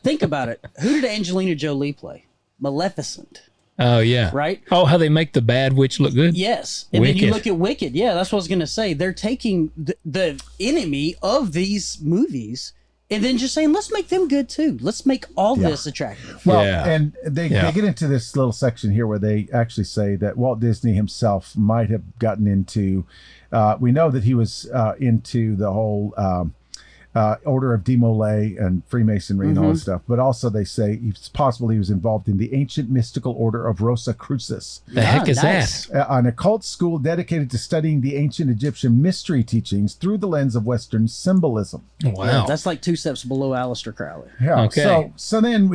Think about it. Who did Angelina Jolie play? Maleficent. Oh yeah. Right. Oh, how they make the bad witch look good. Yes. And then you look at Wicked. Yeah, that's what I was gonna say. They're taking the enemy of these movies and then just saying, let's make them good too. Let's make all this attractive. Well, and they get into this little section here where they actually say that Walt Disney himself might have gotten into. We know that he was into the whole Order of Demolay and Freemasonry and all this stuff, but also they say it's possible he was involved in the ancient mystical order of Rosicrucis. The heck is that? An occult school dedicated to studying the ancient Egyptian mystery teachings through the lens of Western symbolism. Wow, yeah, that's like 2 steps below Aleister Crowley. Yeah. Okay. So then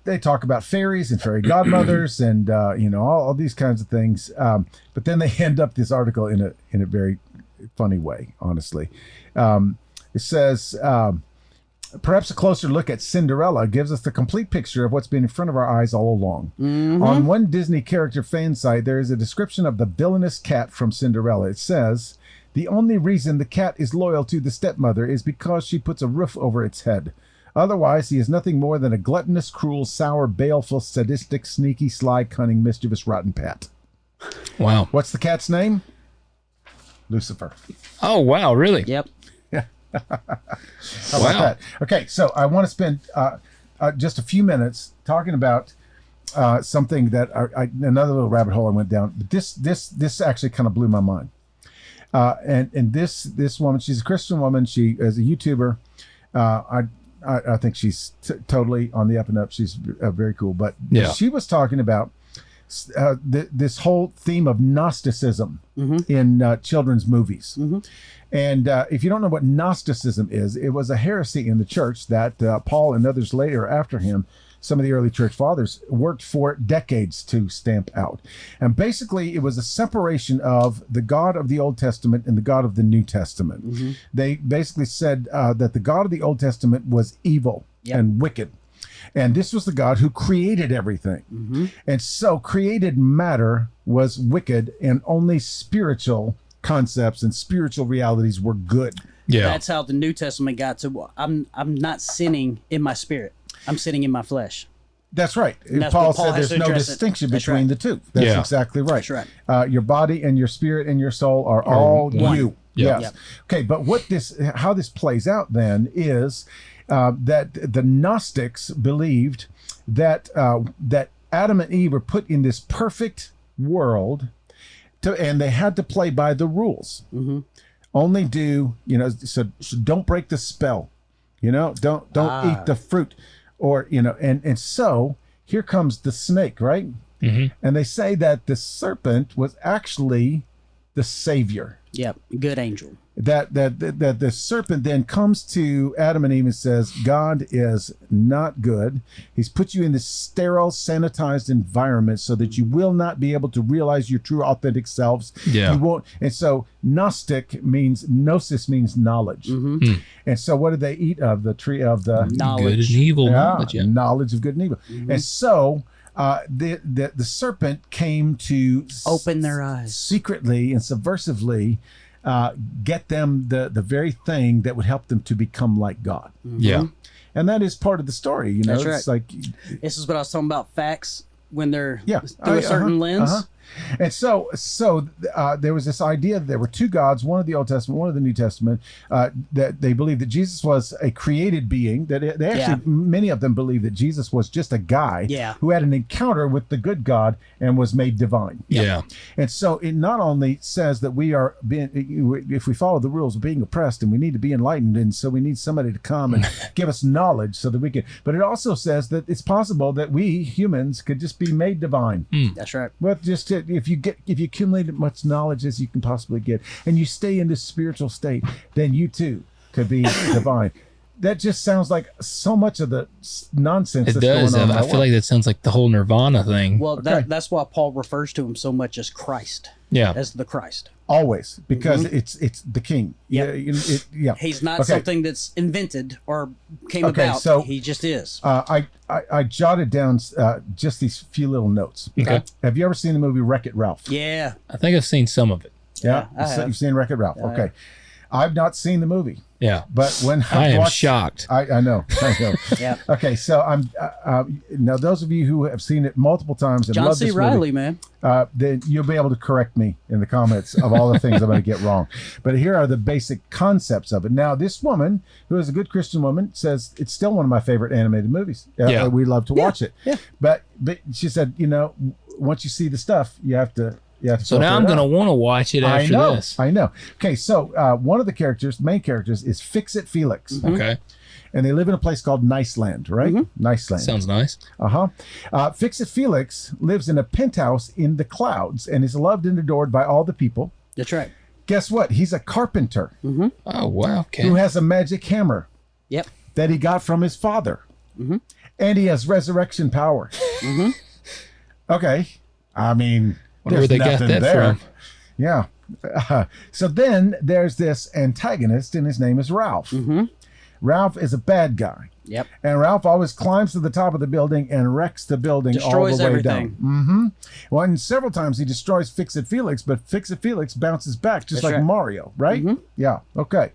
they talk about fairies and fairy godmothers and all these kinds of things, but then they end up this article in a very funny way, honestly. It says, perhaps a closer look at Cinderella gives us the complete picture of what's been in front of our eyes all along. On one Disney character fan site, there is a description of the villainous cat from Cinderella. It says, the only reason the cat is loyal to the stepmother is because she puts a roof over its head. Otherwise, he is nothing more than a gluttonous, cruel, sour, baleful, sadistic, sneaky, sly, cunning, mischievous, rotten pat. Wow. What's the cat's name? Lucifer. Oh, wow. Really? Yep. How about that? Okay, so I want to spend just a few minutes talking about something that another little rabbit hole I went down. But this actually kind of blew my mind. And this woman, she's a Christian woman. She is a YouTuber. I think she's totally on the up and up. She's very cool. But she was talking about this whole theme of Gnosticism in children's movies. And if you don't know what Gnosticism is, it was a heresy in the church that Paul and others later after him, some of the early church fathers, worked for decades to stamp out. And basically, it was a separation of the God of the Old Testament and the God of the New Testament. They basically said that the God of the Old Testament was evil and wicked. And this was the God who created everything. And so created matter was wicked, and only spiritual concepts and spiritual realities were good. Yeah. That's how the New Testament got to, I'm not sinning in my spirit. I'm sinning in my flesh. That's right. Paul said there's no distinction between the two. That's exactly right. That's right. Your body and your spirit and your soul are all you. Yes. Okay, but how this plays out then is that the Gnostics believed that that Adam and Eve were put in this perfect world, and they had to play by the rules. Only do so don't break the spell. Don't eat the fruit, or and so here comes the snake, right? And they say that the serpent was actually the savior. Yep, good angel. that the serpent then comes to Adam and Eve and says, God is not good. He's put you in this sterile, sanitized environment so that you will not be able to realize your true, authentic selves. Yeah. You won't. And so gnostic means, gnosis means knowledge. And so what did they eat of? The tree of the Knowledge. Good and evil knowledge. Yeah. knowledge of good and evil. And so the serpent came to Open their eyes. secretly and subversively get them the very thing that would help them to become like God. Yeah. And that is part of the story, you know. That's It's right. like, This is what I was talking about, facts when they're yeah, through a certain lens. And so there was this idea that there were two gods, one of the Old Testament, one of the New Testament, that they believed that Jesus was a created being, that they actually, many of them believed that Jesus was just a guy who had an encounter with the good God and was made divine. Yeah. And so it not only says that we are being, if we follow the rules, of being oppressed, and we need to be enlightened, and so we need somebody to come and give us knowledge so that we can, but it also says that it's possible that we humans could just be made divine. That's right. But just if you accumulate as much knowledge as you can possibly get, and you stay in this spiritual state, then you too could be divine. That just sounds like so much of the nonsense It that's does. going on. I feel like that sounds like the whole Nirvana thing. Well, that's why Paul refers to him so much as Christ. Yeah. As the Christ. Always, because it's the king. Yep. Yeah. He's not something that's invented or came about. So he just is. I jotted down just these few little notes. Okay. Have you ever seen the movie Wreck-It Ralph? Yeah. I think I've seen some of it. Yeah. I have. You've seen Wreck-It Ralph. Okay. I've not seen the movie. Yeah. But when I am watched, shocked. I know. Yeah. Okay, so I'm now those of you who have seen it multiple times and John love C. this Reilly, movie, man. then you'll be able to correct me in the comments of all the things I'm going to get wrong. But here are the basic concepts of it. Now, this woman, who is a good Christian woman, says it's still one of my favorite animated movies. Yeah. We love to watch it. Yeah. But she said, once you see the stuff, you have to. So now I'm going to want to watch it after this. I know. Okay, so one of the main characters is Fix-It Felix. Okay. And they live in a place called Niceland, right? Niceland. Sounds nice. Fix-It Felix lives in a penthouse in the clouds and is loved and adored by all the people. That's right. Guess what? He's a carpenter Oh, wow. Okay. who has a magic hammer Yep. that he got from his father. And he has resurrection power. Okay. I mean, Wonder where there's they got nothing that there. from. Yeah. So then there's this antagonist, and his name is Ralph. Ralph is a bad guy. Yep. And Ralph always climbs to the top of the building and wrecks the building Destroys all the way everything. down. Well, and several times he destroys Fix-It Felix, but Fix-It Felix bounces back just That's like right. Mario, right? Yeah. Okay.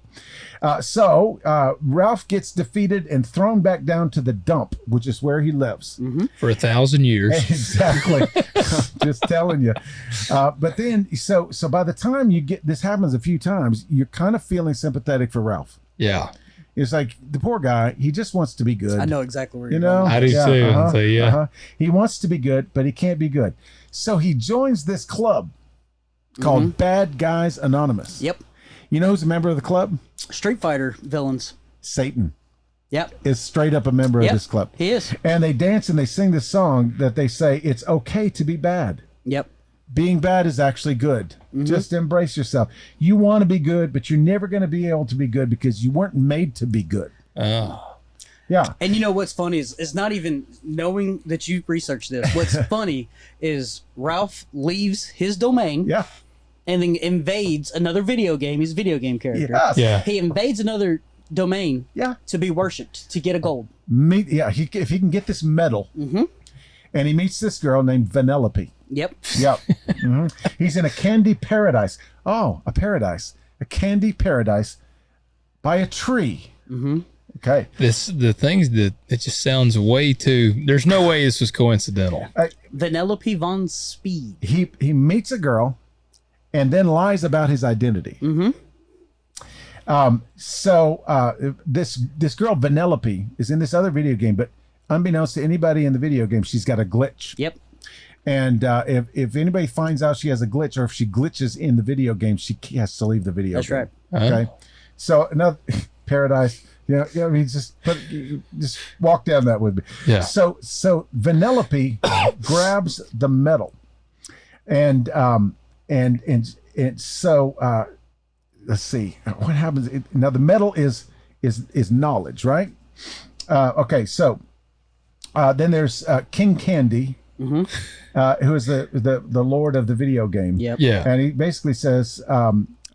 So Ralph gets defeated and thrown back down to the dump, which is where he lives. For 1,000 years. Exactly. Just telling you. But then, so by the time you get, this happens a few times, you're kind of feeling sympathetic for Ralph. Yeah. It's like the poor guy, he just wants to be good. I know exactly where You you're know? going. I do too. So, yeah. He wants to be good, but he can't be good. So he joins this club called Bad Guys Anonymous. Yep. You know who's a member of the club? Street Fighter villains. Satan Yep. is straight up a member of this club. He is. And they dance and they sing this song that they say, it's okay to be bad. Yep. Being bad is actually good. Just embrace yourself. You want to be good, but you're never going to be able to be good because you weren't made to be good. Oh. Yeah. And you know what's funny is it's not even knowing that you researched this. What's funny is Ralph leaves his domain Yeah. and then invades another video game. He's a video game character. Yes. Yeah. He invades another domain Yeah. to be worshipped, to get a gold. If he can get this medal, and he meets this girl named Vanellope. Yep. Yep. He's in a candy paradise. Oh, a paradise. A candy paradise by a tree. Okay. The things that it just sounds way too. There's no way this was coincidental. Vanellope von Speed. He meets a girl and then lies about his identity. So this girl Vanellope is in this other video game, but unbeknownst to anybody in the video game, she's got a glitch. Yep. And if anybody finds out she has a glitch, or if she glitches in the video game, she has to leave the video That's game. right. Okay. So another paradise. Yeah. I mean, just walk down that with me. Yeah. So Vanellope grabs the medal, and so let's see what happens. Now the metal is knowledge, right? Okay, so then there's King Candy, who is the lord of the video game. Yep. Yeah. And he basically says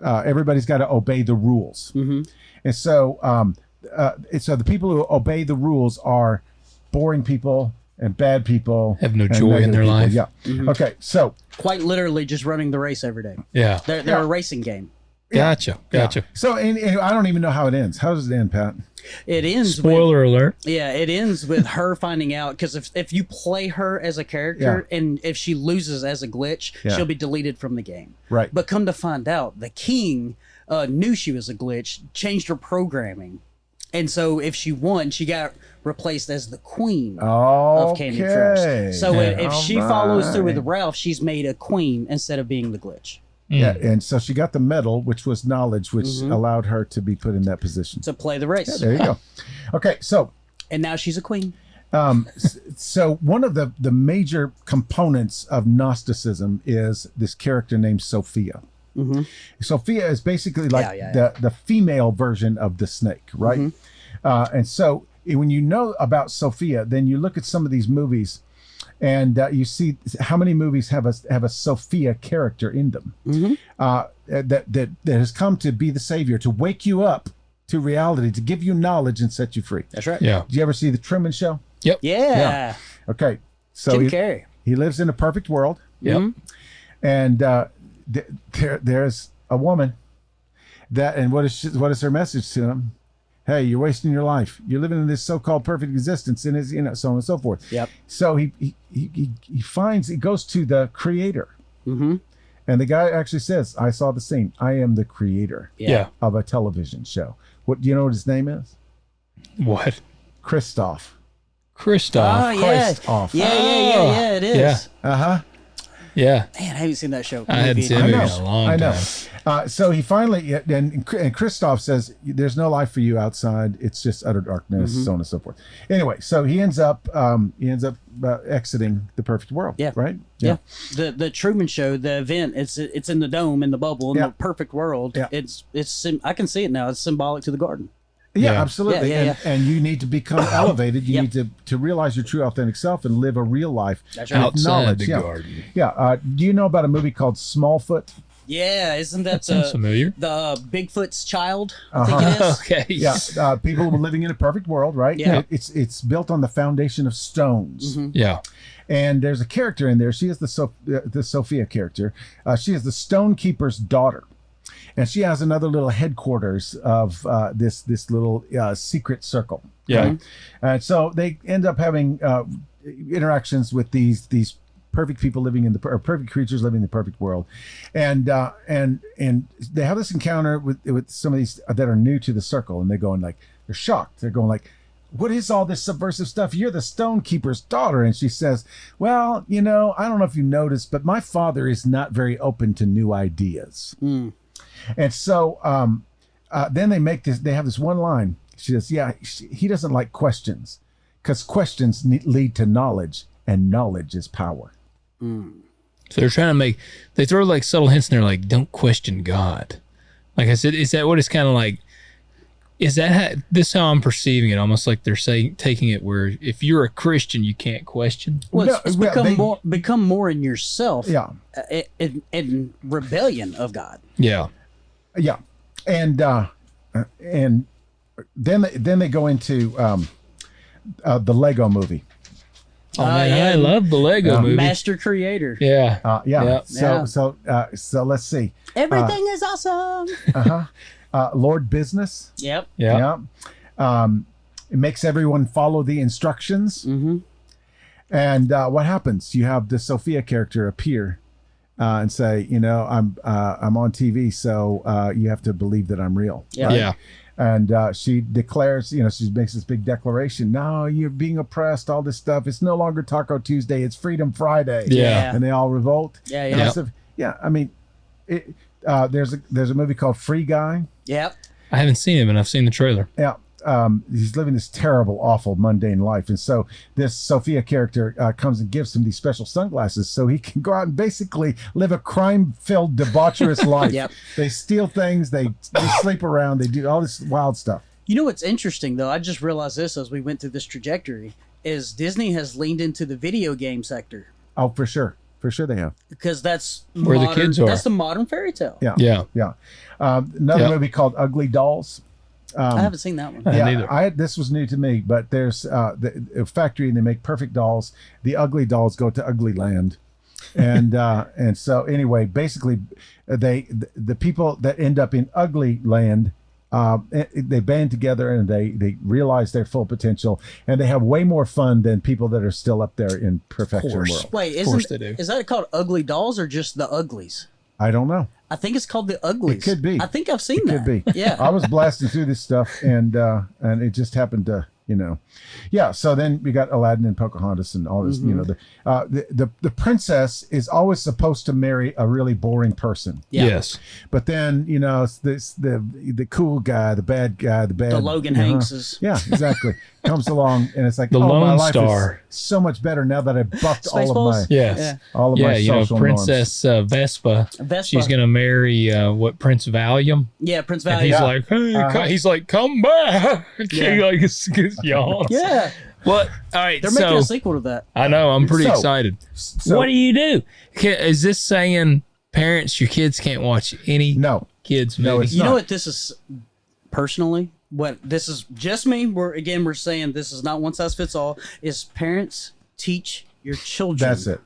everybody's got to obey the rules. And so the people who obey the rules are boring people and bad people. Have no and joy in their negative life. people. Yeah. Okay, so Quite literally just running the race every day. Yeah. They're a racing game. Gotcha. so and I don't even know how it ends. How does it end, Pat? It ends Spoiler alert. Yeah, it ends with her finding out, because if you play her as a character and if she loses as a glitch, she'll be deleted from the game. Right. But come to find out, the king knew she was a glitch, changed her programming. And so if she won, she got replaced as the queen of Candy Crush. So if she follows through with Ralph, she's made a queen instead of being the glitch. Yeah, and so she got the medal, which was knowledge, which allowed her to be put in that position. To play the race. Yeah, there you go. Okay, so And now she's a queen. so one of the major components of Gnosticism is this character named Sophia. Sophia is basically like the female version of the snake, right? And so when you know about Sophia, then you look at some of these movies, and you see how many movies have a Sophia character in them that has come to be the savior, to wake you up to reality, to give you knowledge and set you free. That's right. Yeah. Did you ever see The Truman Show? Yep. Yeah. Okay, so Jim Carrey. he lives in a perfect world. Yep. And there's a woman and what is her message to him? Hey, you're wasting your life. You're living in this so-called perfect existence, and so on and so forth. Yep. So he goes to the creator, and the guy actually says, "I saw the scene. I am the creator of a television show." What do you know what his name is? What? Christoph. Christoph. Oh, yeah. Christoph. Yeah, it is. Yeah. Man, I haven't seen that show. I hadn't seen it in a long time. So he finally, and Christoph says, "There's no life for you outside. It's just utter darkness, so on and so forth." Anyway, so he ends up exiting the perfect world. Yeah. Right. Yeah. The Truman Show, the event, it's in the dome, in the bubble, in the perfect world. Yeah. I can see it now. It's symbolic to the garden. Yeah, absolutely. Yeah. And you need to become elevated. You need to realize your true authentic self and live a real life. That's right. Outside the garden. Yeah. Do you know about a movie called Smallfoot? Yeah, isn't that sounds familiar? The Bigfoot's child? I think it is. Okay. Yeah. People living in a perfect world, right? Yeah. It's built on the foundation of stones. Yeah. And there's a character in there. She is the Sophia character. She is the stone keeper's daughter. And she has another little headquarters of this little secret circle. Yeah. Right? And so they end up having interactions with these perfect people living in perfect creatures living in the perfect world, and they have this encounter with some of these that are new to the circle, and they're shocked. They're going like, "What is all this subversive stuff? You're the stone keeper's daughter." And she says, "Well, I don't know if you noticed, but my father is not very open to new ideas." And so then they have this one line. She says, he doesn't like questions, because questions lead to knowledge, and knowledge is power. So they're trying to they throw like subtle hints in there, like, don't question God. Like I said, is that what it's kind of like? Is that this how I'm perceiving it? Almost like they're taking it where if you're a Christian, you can't question. Well, it's become more in yourself. Yeah. In rebellion of God. Yeah. Yeah, and then they go into the Lego movie. Oh man, I love the Lego movie. Master creator. Yeah. Yeah. So let's see. Everything is awesome. Lord Business. Yep. Yeah. It makes everyone follow the instructions. And what happens? You have the Sophia character appear and say, I'm on TV, so you have to believe that I'm real. Yeah. Right? Yeah. And she declares, she makes this big declaration. No, you're being oppressed, all this stuff. It's no longer Taco Tuesday. It's Freedom Friday. Yeah. And they all revolt. Yeah. I mean, there's a movie called Free Guy. Yep. I haven't seen it, but I've seen the trailer. Yeah. he's living this terrible, awful, mundane life. And so this Sophia character comes and gives him these special sunglasses so he can go out and basically live a crime-filled, debaucherous life. Yep. They steal things, they sleep around, they do all this wild stuff. You know what's interesting, though? I just realized this as we went through this trajectory, is Disney has leaned into the video game sector. Oh, for sure. For sure they have. Because that's where the kids are. That's the modern fairy tale. Yeah. Another movie called Ugly Dolls. I haven't seen that one. Neither. This was new to me, but there's a factory and they make perfect dolls. The ugly dolls go to Ugly Land. And so anyway, basically the people that end up in Ugly Land, they band together and they realize their full potential, and they have way more fun than people that are still up there in perfection world. Wait, is that called Ugly Dolls or just the Uglies? I don't know. I think it's called the Uglies. It could be. I think I've seen that. Could be. Yeah. I was blasting through this stuff and it just happened to, so then we got Aladdin and Pocahontas and all this, the princess is always supposed to marry a really boring person. Yeah. Yes. But then, it's the cool guy, the bad guy, the Logan Hankses. Yeah, exactly. Comes along and it's like, the my Lone life Star. is so much better now that I bucked all of my Princess Vespa. Vespa. She's gonna marry Prince Valium. Yeah, Prince And Valium. he's like, come back. Yawns. Yeah. What? All right. They're making a sequel to that. I know. I'm pretty So- excited. so- What do you do? Is this saying parents, your kids can't watch any No. kids No, movie? it's You know not. what this is personally? What this is just me. We're saying this is not one size fits all. Is parents teach your children. That's it.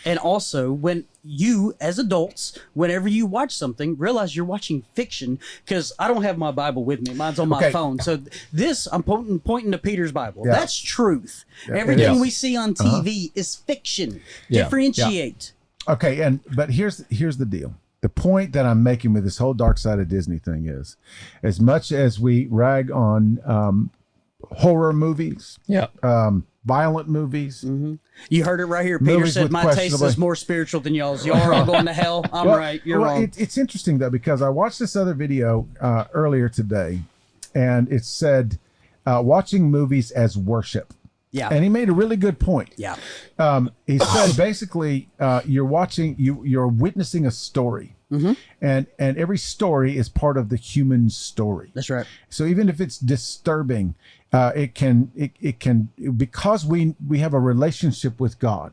And also, when you, as adults, whenever you watch something, realize you're watching fiction. Because I don't have my Bible with me; mine's on my Okay. phone. So this, I'm pointing to Peter's Bible. Yeah. That's truth. Everything is. we see on TV is fiction. Yeah. Differentiate. Okay, but here's the deal. The point that I'm making with this whole dark side of Disney thing is, as much as we rag on horror movies, violent movies, You heard it right here. Peter Movies said with my taste questionable- is more spiritual than y'all's. Y'all are all going to hell. I'm right. You're wrong. It's interesting though, because I watched this other video earlier today, and it said watching movies as worship. Yeah. And he made a really good point. Yeah. He said basically you're witnessing a story. And every story is part of the human story. That's right. So even if it's disturbing, it can because we have a relationship with God.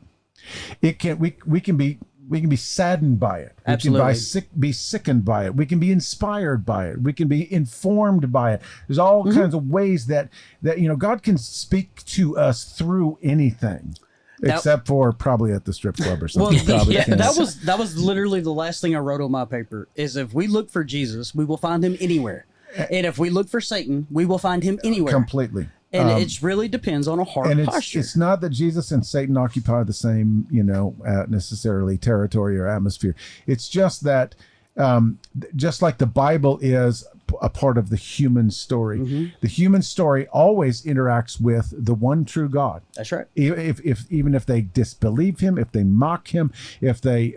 We can be saddened by it. Absolutely. We can be sickened by it. We can be inspired by it. We can be informed by it. There's all kinds of ways that God can speak to us through anything. Except for probably at the strip club or something. That was literally the last thing I wrote on my paper. Is if we look for Jesus, we will find him anywhere, and if we look for Satan, we will find him anywhere. Completely. And it really depends on a heart and posture. it's not that Jesus and Satan occupy the same, necessarily territory or atmosphere. It's just that, just like the Bible is a part of the human story, the human story always interacts with the one true God. That's right. Even if they disbelieve him, if they mock him, if they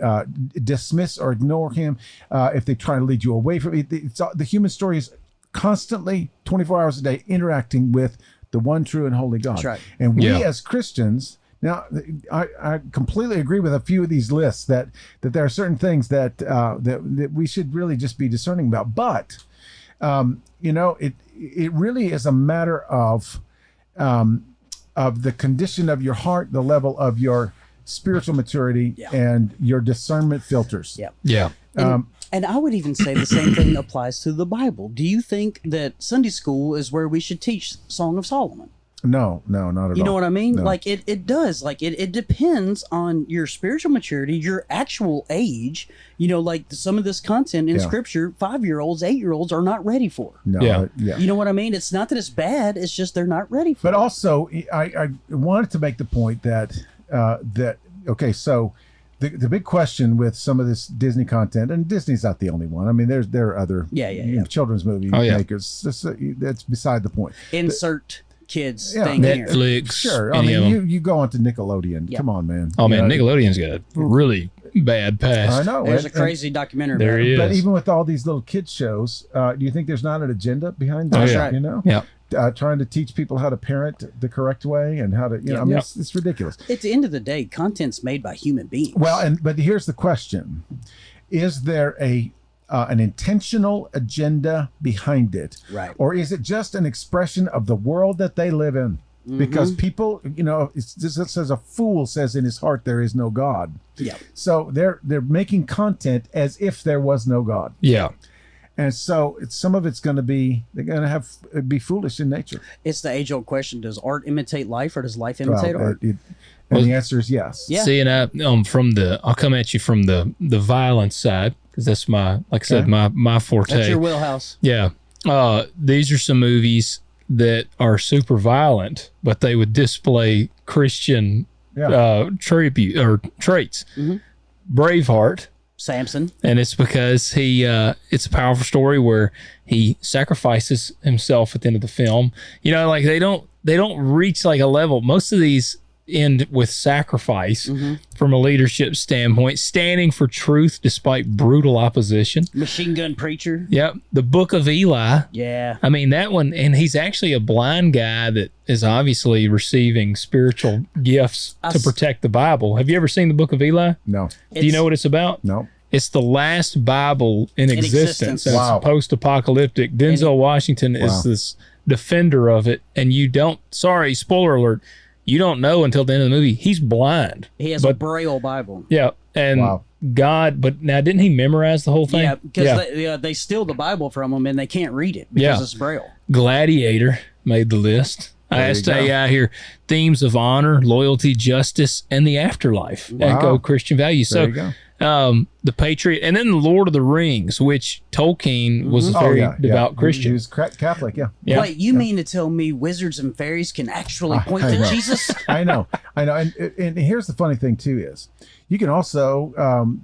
dismiss or ignore him, if they try to lead you away from it, the human story is constantly 24 hours a day interacting with the one true and holy God. That's right. And we as Christians, now I completely agree with a few of these lists that there are certain things that we should really just be discerning about. But it really is a matter of the condition of your heart, the level of your spiritual maturity, and your discernment filters. Yeah. And I would even say the same thing applies to the Bible. Do you think that Sunday school is where we should teach Song of Solomon? No, not at all. You know what I mean? No. Like it does. Like it depends on your spiritual maturity, your actual age. Like some of this content in Scripture, 5-year-olds, 8-year-olds are not ready for. No, Yeah. You know what I mean? It's not that it's bad. It's just they're not ready for. But also, I wanted to make the point that so the big question with some of this Disney content, and Disney's not the only one. I mean, there are other children's movie makers. That's beside the point. Insert kids thing Netflix. here. Sure. I mean, you go onto Nickelodeon. Come on, man. Oh man, Nickelodeon's got a really bad past. I know. There's a crazy documentary. There about it. is. But even with all these little kids shows, do you think there's not an agenda behind that? Oh, yeah. You know? Yeah. trying to teach people how to parent the correct way and how to, I mean, it's ridiculous. At the end of the day, content's made by human beings. Well, but here's the question: is there an intentional agenda behind it, right? Or is it just an expression of the world that they live in? Because people, it's just as a fool says in his heart, there is no God. Yeah. So they're making content as if there was no God. Yeah. And so some of it's going to be, they're going to be foolish in nature. It's the age-old question: does art imitate life, or does life imitate art? And the answer is yes. Yeah. See, and I'll come at you from the violence side, because that's like I said, my forte. That's your wheelhouse. Yeah. These are some movies that are super violent, but they would display Christian tribute or traits. Braveheart. Samson. And it's because it's a powerful story where he sacrifices himself at the end of the film. Like they don't reach like a level. Most of these end with sacrifice from a leadership standpoint, standing for truth despite brutal opposition. Machine gun preacher. Yep. The Book of Eli. Yeah. I mean, that one, and he's actually a blind guy that is obviously receiving spiritual gifts to protect the Bible. Have you ever seen the Book of Eli? No. Do you know what it's about? No. It's the last Bible in existence. And Wow. it's post-apocalyptic. Denzel Washington is this defender of it, and sorry, spoiler alert, you don't know until the end of the movie, he's blind. He has a Braille Bible. Yeah, and God, but now didn't he memorize the whole thing? Yeah, because they steal the Bible from him and they can't read it because it's Braille. Gladiator made the list. I asked AI here, themes of honor, loyalty, justice, and the afterlife. Echo Christian values. There you go. The Patriot, and then the Lord of the Rings, which Tolkien was a very devout Christian. He was Catholic, Wait, you mean to tell me wizards and fairies can actually point to Jesus? I know. And here's the funny thing too is, you can also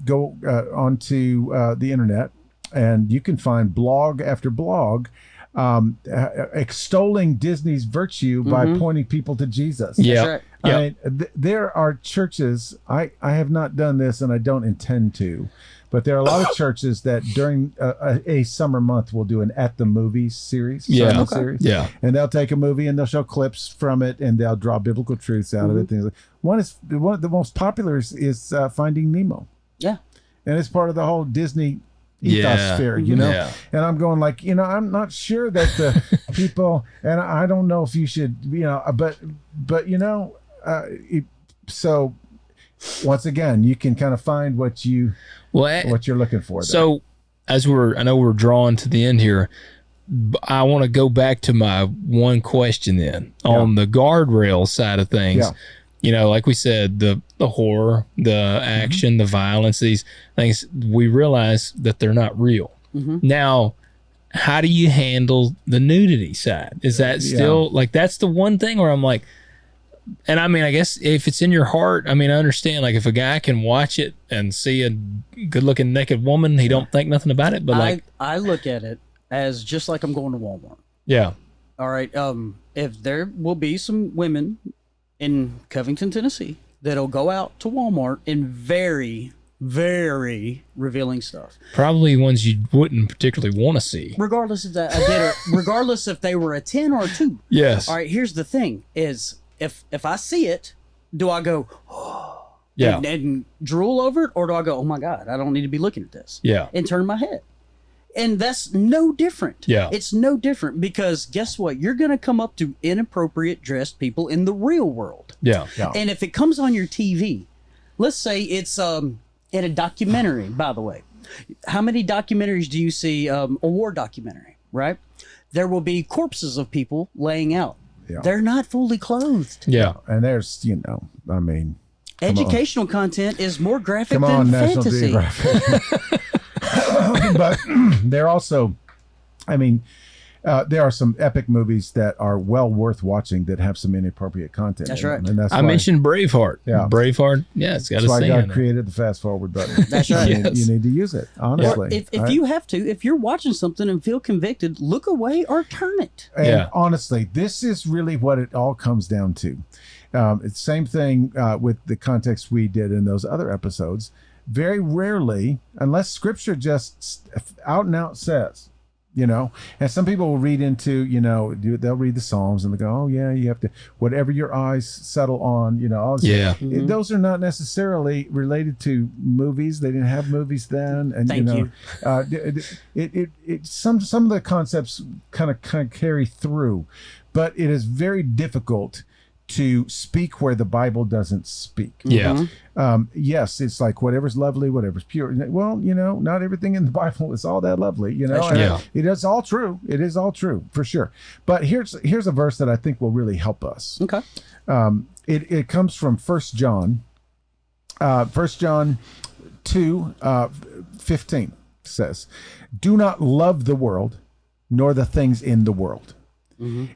go onto the internet, and you can find blog after blog extolling Disney's virtue by pointing people to Jesus. Yeah. Right. Yeah. I mean, there are churches, I have not done this and I don't intend to, but there are a lot of churches that during a summer month will do an At the Movies series. Sermon series. Yeah. And they'll take a movie and they'll show clips from it and they'll draw biblical truths out of it. Things like, one of the most popular is Finding Nemo. Yeah. And it's part of the whole Disney ethosphere, Yeah. And I'm going like, I'm not sure that the people, and I don't know if you should, but so once again, you can kind of find what you're looking for there. So I know we're drawing to the end here, I want to go back to my one question then on the guardrail side of things. Like we said, the horror, the action, the violence, these things, we realize that they're not real. Now, how do you handle the nudity side? Is that still like, that's the one thing where I'm like, and I mean, I guess if it's in your heart, I mean, I understand, like if a guy can watch it and see a good looking naked woman, he don't think nothing about it. But I look at it as just like I'm going to Walmart. Yeah. All right. If there will be some women in Covington, Tennessee, that'll go out to Walmart in very, very revealing stuff. Probably ones you wouldn't particularly want to see. Regardless of that, regardless if they were a 10 or a 2. Yes. All right. Here's the thing: is if I see it, do I go, oh, and drool over it, or do I go, oh my God, I don't need to be looking at this? Yeah. And turn my head. And that's no different. Yeah. It's no different, because guess what? You're going to come up to inappropriate dressed people in the real world. Yeah. And if it comes on your TV, let's say it's in a documentary, by the way. How many documentaries do you see? A war documentary, right? There will be corpses of people laying out. Yeah. They're not fully clothed. Yeah. And there's, I mean, educational content is more graphic than fantasy. But they're also, I mean, there are some epic movies that are well worth watching that have some inappropriate content. That's right. And that's I mentioned Braveheart. Yeah. Braveheart. Yeah, it's got that's a why God created the fast forward button. That's right. You need to use it, honestly. If you have to, if you're watching something and feel convicted, look away or turn it. And honestly, this is really what it all comes down to. It's the same thing with the context we did in those other episodes. Very rarely, unless scripture just out and out says You know, and some people will read into, they'll read the Psalms and they go, oh yeah, you have to, whatever your eyes settle on, all this. Yeah. Those are not necessarily related to movies. They didn't have movies then. And Thank you. Some of the concepts kind of carry through, but it is very difficult to speak where the Bible doesn't speak. Yeah. Yes, it's like whatever's lovely, whatever's pure. Well, not everything in the Bible is all that lovely, That's right. It is all true. It is all true, for sure. But here's a verse that I think will really help us. Okay. It comes from 1 John. 1 John 2, 15 says, "Do not love the world, nor the things in the world.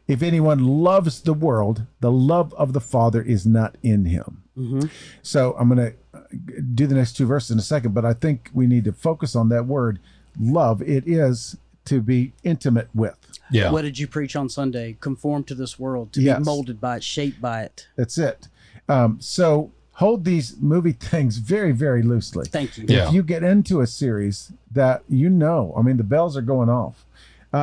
If anyone loves the world, the love of the Father is not in him." So I'm going to do the next two verses in a second, but I think we need to focus on that word love. It is to be intimate with. Yeah. What did you preach on Sunday? Conform to this world, to Yes. be molded by it, shaped by it. That's it. So hold these movie things very, very loosely. Thank you. Yeah. If you get into a series that the bells are going off,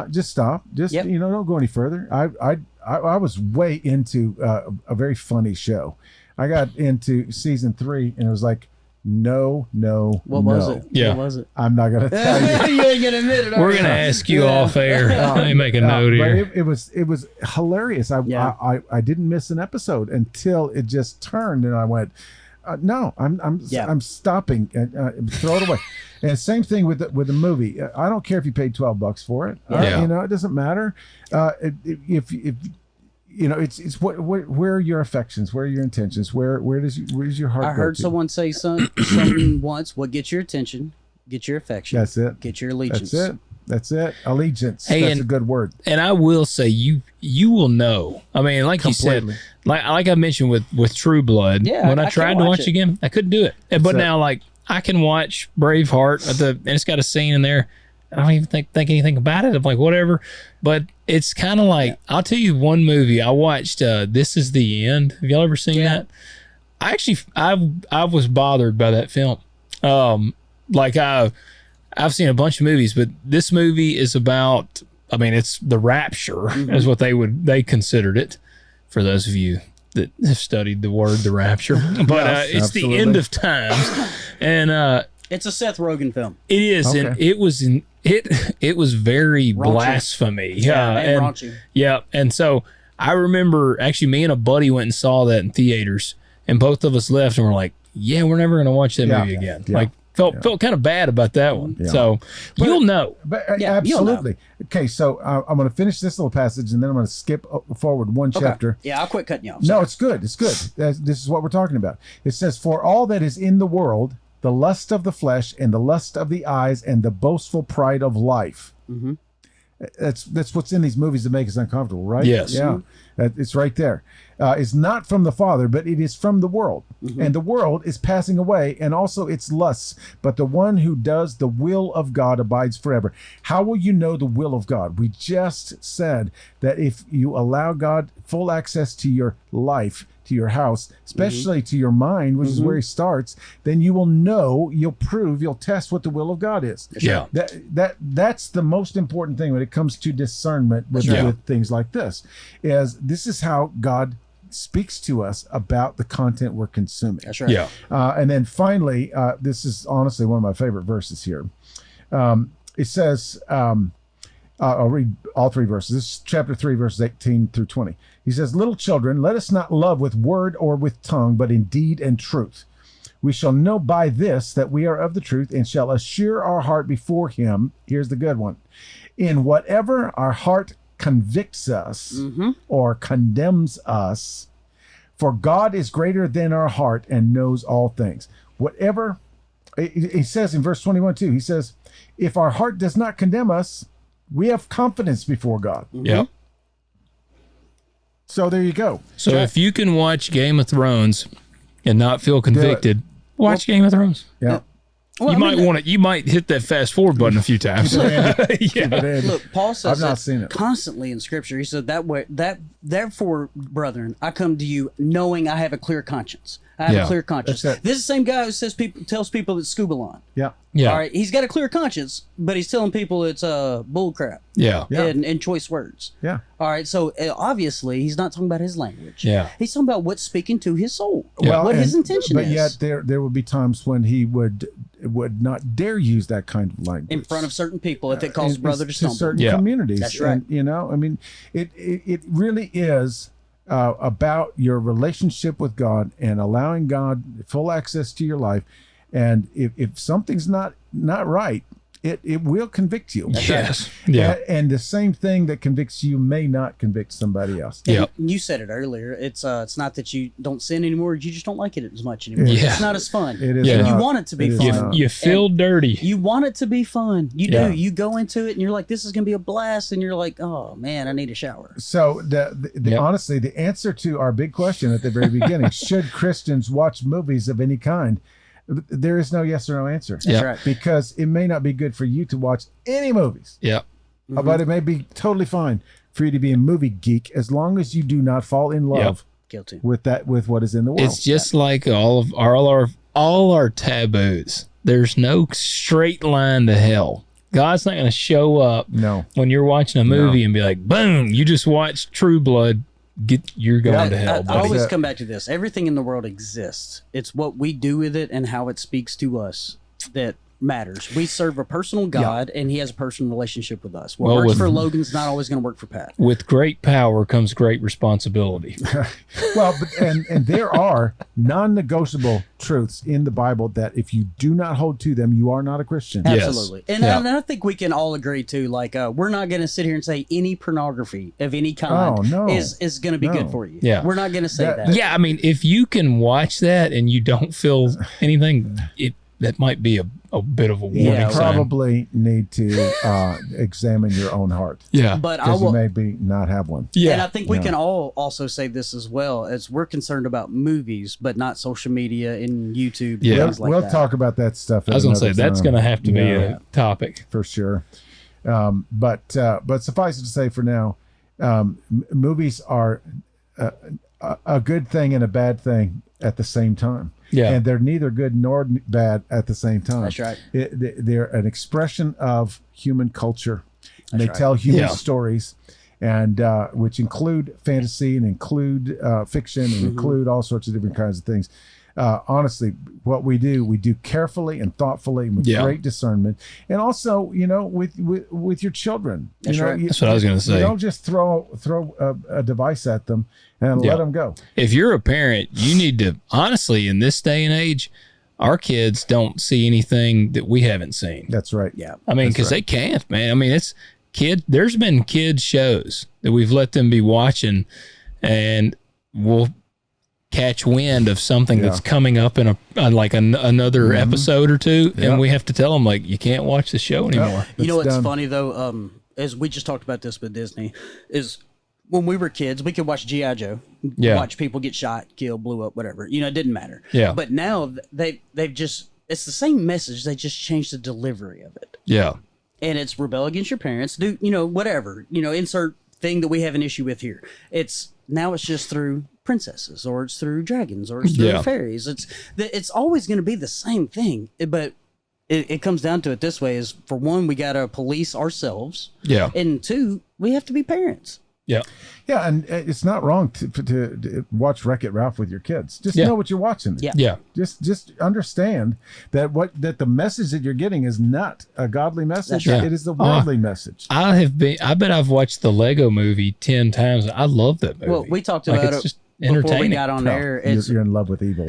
just stop. Just Yep. Don't go any further. I was way into a very funny show. I got into season 3 and it was like, no. What was it? Yeah. What was it? I'm not gonna tell you. You ain't gonna admit it. are We're you? going to ask you off air. Let me make a note But here. it was hilarious. Yeah. I didn't miss an episode until it just turned, and I went, no, I'm stopping and throw it away. And same thing with the movie. I don't care if you paid $12 for it. Yeah. It doesn't matter. If it's where are your affections, where are your intentions, where does your heart I go heard to? someone say something once. What gets your attention? Get your affection. That's it. Get your allegiance. That's it. Allegiance. Hey, That's a good word. And I will say, you will know. I mean, like Completely. you said, like I mentioned with True Blood, Yeah, when I I tried can't to watch watch it. again, I couldn't do it. But So- now, like, I can watch Braveheart and it's got a scene in there. I don't even think anything about it. I'm like, whatever. But it's kind of like, I'll tell you one movie I watched. This Is the End. Have y'all ever seen that? I actually, I was bothered by that film. I've seen a bunch of movies, but this movie is about, it's the rapture is what they considered it, for those of you that have studied the word, the rapture. But Yes, it's absolutely. the end of times. And It's a Seth Rogen film. it is, Okay. and it was very blasphemy. And raunchy. Yeah, and so I remember actually me and a buddy went and saw that in theaters, and both of us left and were like, yeah, we're never going to watch that movie again. Yeah. Like felt kind of bad about that one. Yeah. So you'll know. But Yeah, you'll know. absolutely. Okay, so I'm going to finish this little passage and then I'm going to skip forward one chapter. Yeah, I'll quit cutting you off. No, it's good. It's good. This is what we're talking about. It says, "For all that is in the world, the lust of the flesh and the lust of the eyes and the boastful pride of life." That's what's in these movies that make us uncomfortable, right? Yes. Yeah, it's right there. It's not from the Father, but it is from the world. And the world is passing away, and also its lusts. But the one who does the will of God abides forever. How will you know the will of God? We just said that if you allow God full access to your life, to your house, especially to your mind, which is where he starts, then you will know, you'll prove, you'll test what the will of God is. Yeah. That's the most important thing when it comes to discernment with things like this. This is how God speaks to us about the content we're consuming. That's right. Yeah. And then finally, this is honestly one of my favorite verses here. It says, I'll read all three verses. This is chapter 3, verses 18 through 20. He says, "Little children, let us not love with word or with tongue, but in deed and truth. We shall know by this that we are of the truth, and shall assure our heart before him." Here's the good one. "In whatever our heart convicts us or condemns us, for God is greater than our heart and knows all things." Whatever, he says in verse 21 too, he says, if our heart does not condemn us, we have confidence before God. Yep. So there you go. So if you can watch Game of Thrones and not feel convicted, watch Game of Thrones. Yeah. Well, you might hit that fast forward button a few times. Look, Paul says I've not seen it constantly in Scripture. He said therefore, brethren, I come to you knowing I have a clear conscience. I have a clear conscience. This is the same guy who tells people it's scuba line. Yeah. All right. He's got a clear conscience, but he's telling people it's bull crap. Yeah. And choice words. Yeah. All right. So obviously he's not talking about his language. Yeah. He's talking about what's speaking to his soul. Well, what his intention is. But yet there would be times when he would not dare use that kind of language in front of certain people if it causes brother to stumble. Certain communities. That's right. And, I mean, it really is about your relationship with God and allowing God full access to your life. And if something's not right, it will convict you. Yes. Yeah. And the same thing that convicts you may not convict somebody else. Yeah. You said it earlier. It's not that you don't sin anymore. You just don't like it as much anymore. Yeah. It's not as fun. It is. And you want it to be fun. You feel dirty. You want it to be fun. You do. You go into it and you're like, this is going to be a blast. And you're like, oh man, I need a shower. So honestly, the answer to our big question at the very beginning, should Christians watch movies of any kind? There is no yes or no answer. That's right. Because it may not be good for you to watch any movies. Yeah. But it may be totally fine for you to be a movie geek as long as you do not fall in love Guilty. with what is in the world. It's just like all our taboos. There's no straight line to hell. God's not going to show up when you're watching a movie and be like, boom, you just watched True Blood. You're going to hell, buddy. I always come back to this. Everything in the world exists. It's what we do with it and how it speaks to us that matters. We serve a personal God, and He has a personal relationship with us. What works for Logan's not always going to work for Pat. With great power comes great responsibility. Well, and there are non-negotiable truths in the Bible that if you do not hold to them, you are not a Christian. Absolutely. And I think we can all agree too. Like, we're not going to sit here and say any pornography of any kind is going to be good for you. Yeah. We're not going to say that. Yeah, I mean, if you can watch that and you don't feel anything, that might be a bit of a warning. You probably need to examine your own heart. Yeah. But because you maybe not have one. Yeah. And I think we can all also say this as well, as we're concerned about movies, but not social media and YouTube. Yeah. And things like we'll that. talk about that stuff. I was going to say, that's going to have to be a topic. For sure. But suffice it to say for now, movies are a good thing and a bad thing at the same time. Yeah. And they're neither good nor bad at the same time. That's right. They're an expression of human culture. And they tell human stories, and which include fantasy and include fiction and include all sorts of different kinds of things. Honestly, what we do carefully and thoughtfully with great discernment, and also, with your children. That's right. That's what I was going to say. You don't just throw a device at them and let them go. If you're a parent, you need to, honestly, in this day and age, our kids don't see anything that we haven't seen. That's right. Yeah. I mean, because they can't, man. I mean, there's been kids shows that we've let them be watching, and we'll catch wind of something that's coming up in another episode or two, and we have to tell them, like, you can't watch the show anymore. You know what's funny though, as we just talked about this with Disney, is when we were kids, we could watch G.I. Joe, watch people get shot, killed, blew up, whatever. It didn't matter. Yeah. But now they've just, it's the same message. They just changed the delivery of it. Yeah. And it's rebel against your parents. Do whatever. Insert thing that we have an issue with here. Now it's just through princesses, or it's through dragons, or it's through fairies. It's always going to be the same thing. But it comes down to it this way: is for one, we got to police ourselves. Yeah. And two, we have to be parents. Yeah. Yeah, and it's not wrong to watch Wreck-It Ralph with your kids. Just know what you're watching. Yeah. Yeah. Just understand that the message that you're getting is not a godly message. Right. It is the worldly message. I bet I've watched the Lego movie 10 times. I love that movie. Well, we talked about it's it just before entertaining. we got on air. You're in love with evil.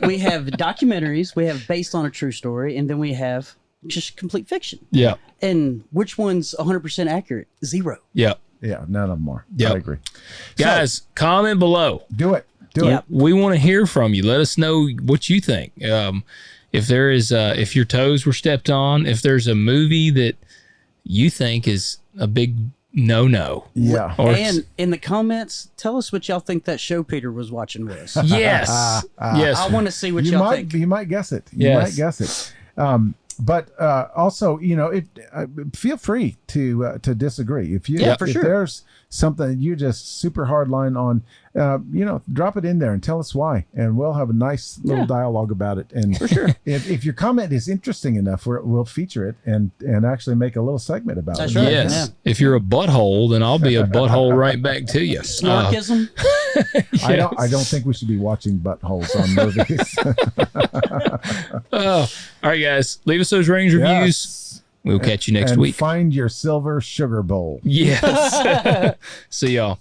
we have documentaries, we have based on a true story, and then we have just complete fiction. Yeah. And which one's 100% accurate? Zero. Yeah. Yeah, none of them are. Yep. I agree. Guys, comment below. Do it. Do it. We want to hear from you. Let us know what you think. If there is, if your toes were stepped on, if there's a movie that you think is a big no. Yeah. And in the comments, tell us what y'all think that show Peter was watching was. Yes. Yes. I want to see what y'all think. You might guess it. You might guess it. But also, feel free to disagree. If there's something you're just super hard line on, drop it in there and tell us why, and we'll have a nice little dialogue about it. And for sure, if your comment is interesting enough, we'll feature it and actually make a little segment about it. Right. Yes. Yeah. If you're a butthole, then I'll be a butthole right back to you. Snarkism. Yes. I don't think we should be watching buttholes on movies. All right, guys, leave us those ratings reviews. Yes. We'll catch you next and week. Find your silver sugar bowl. Yes. See y'all.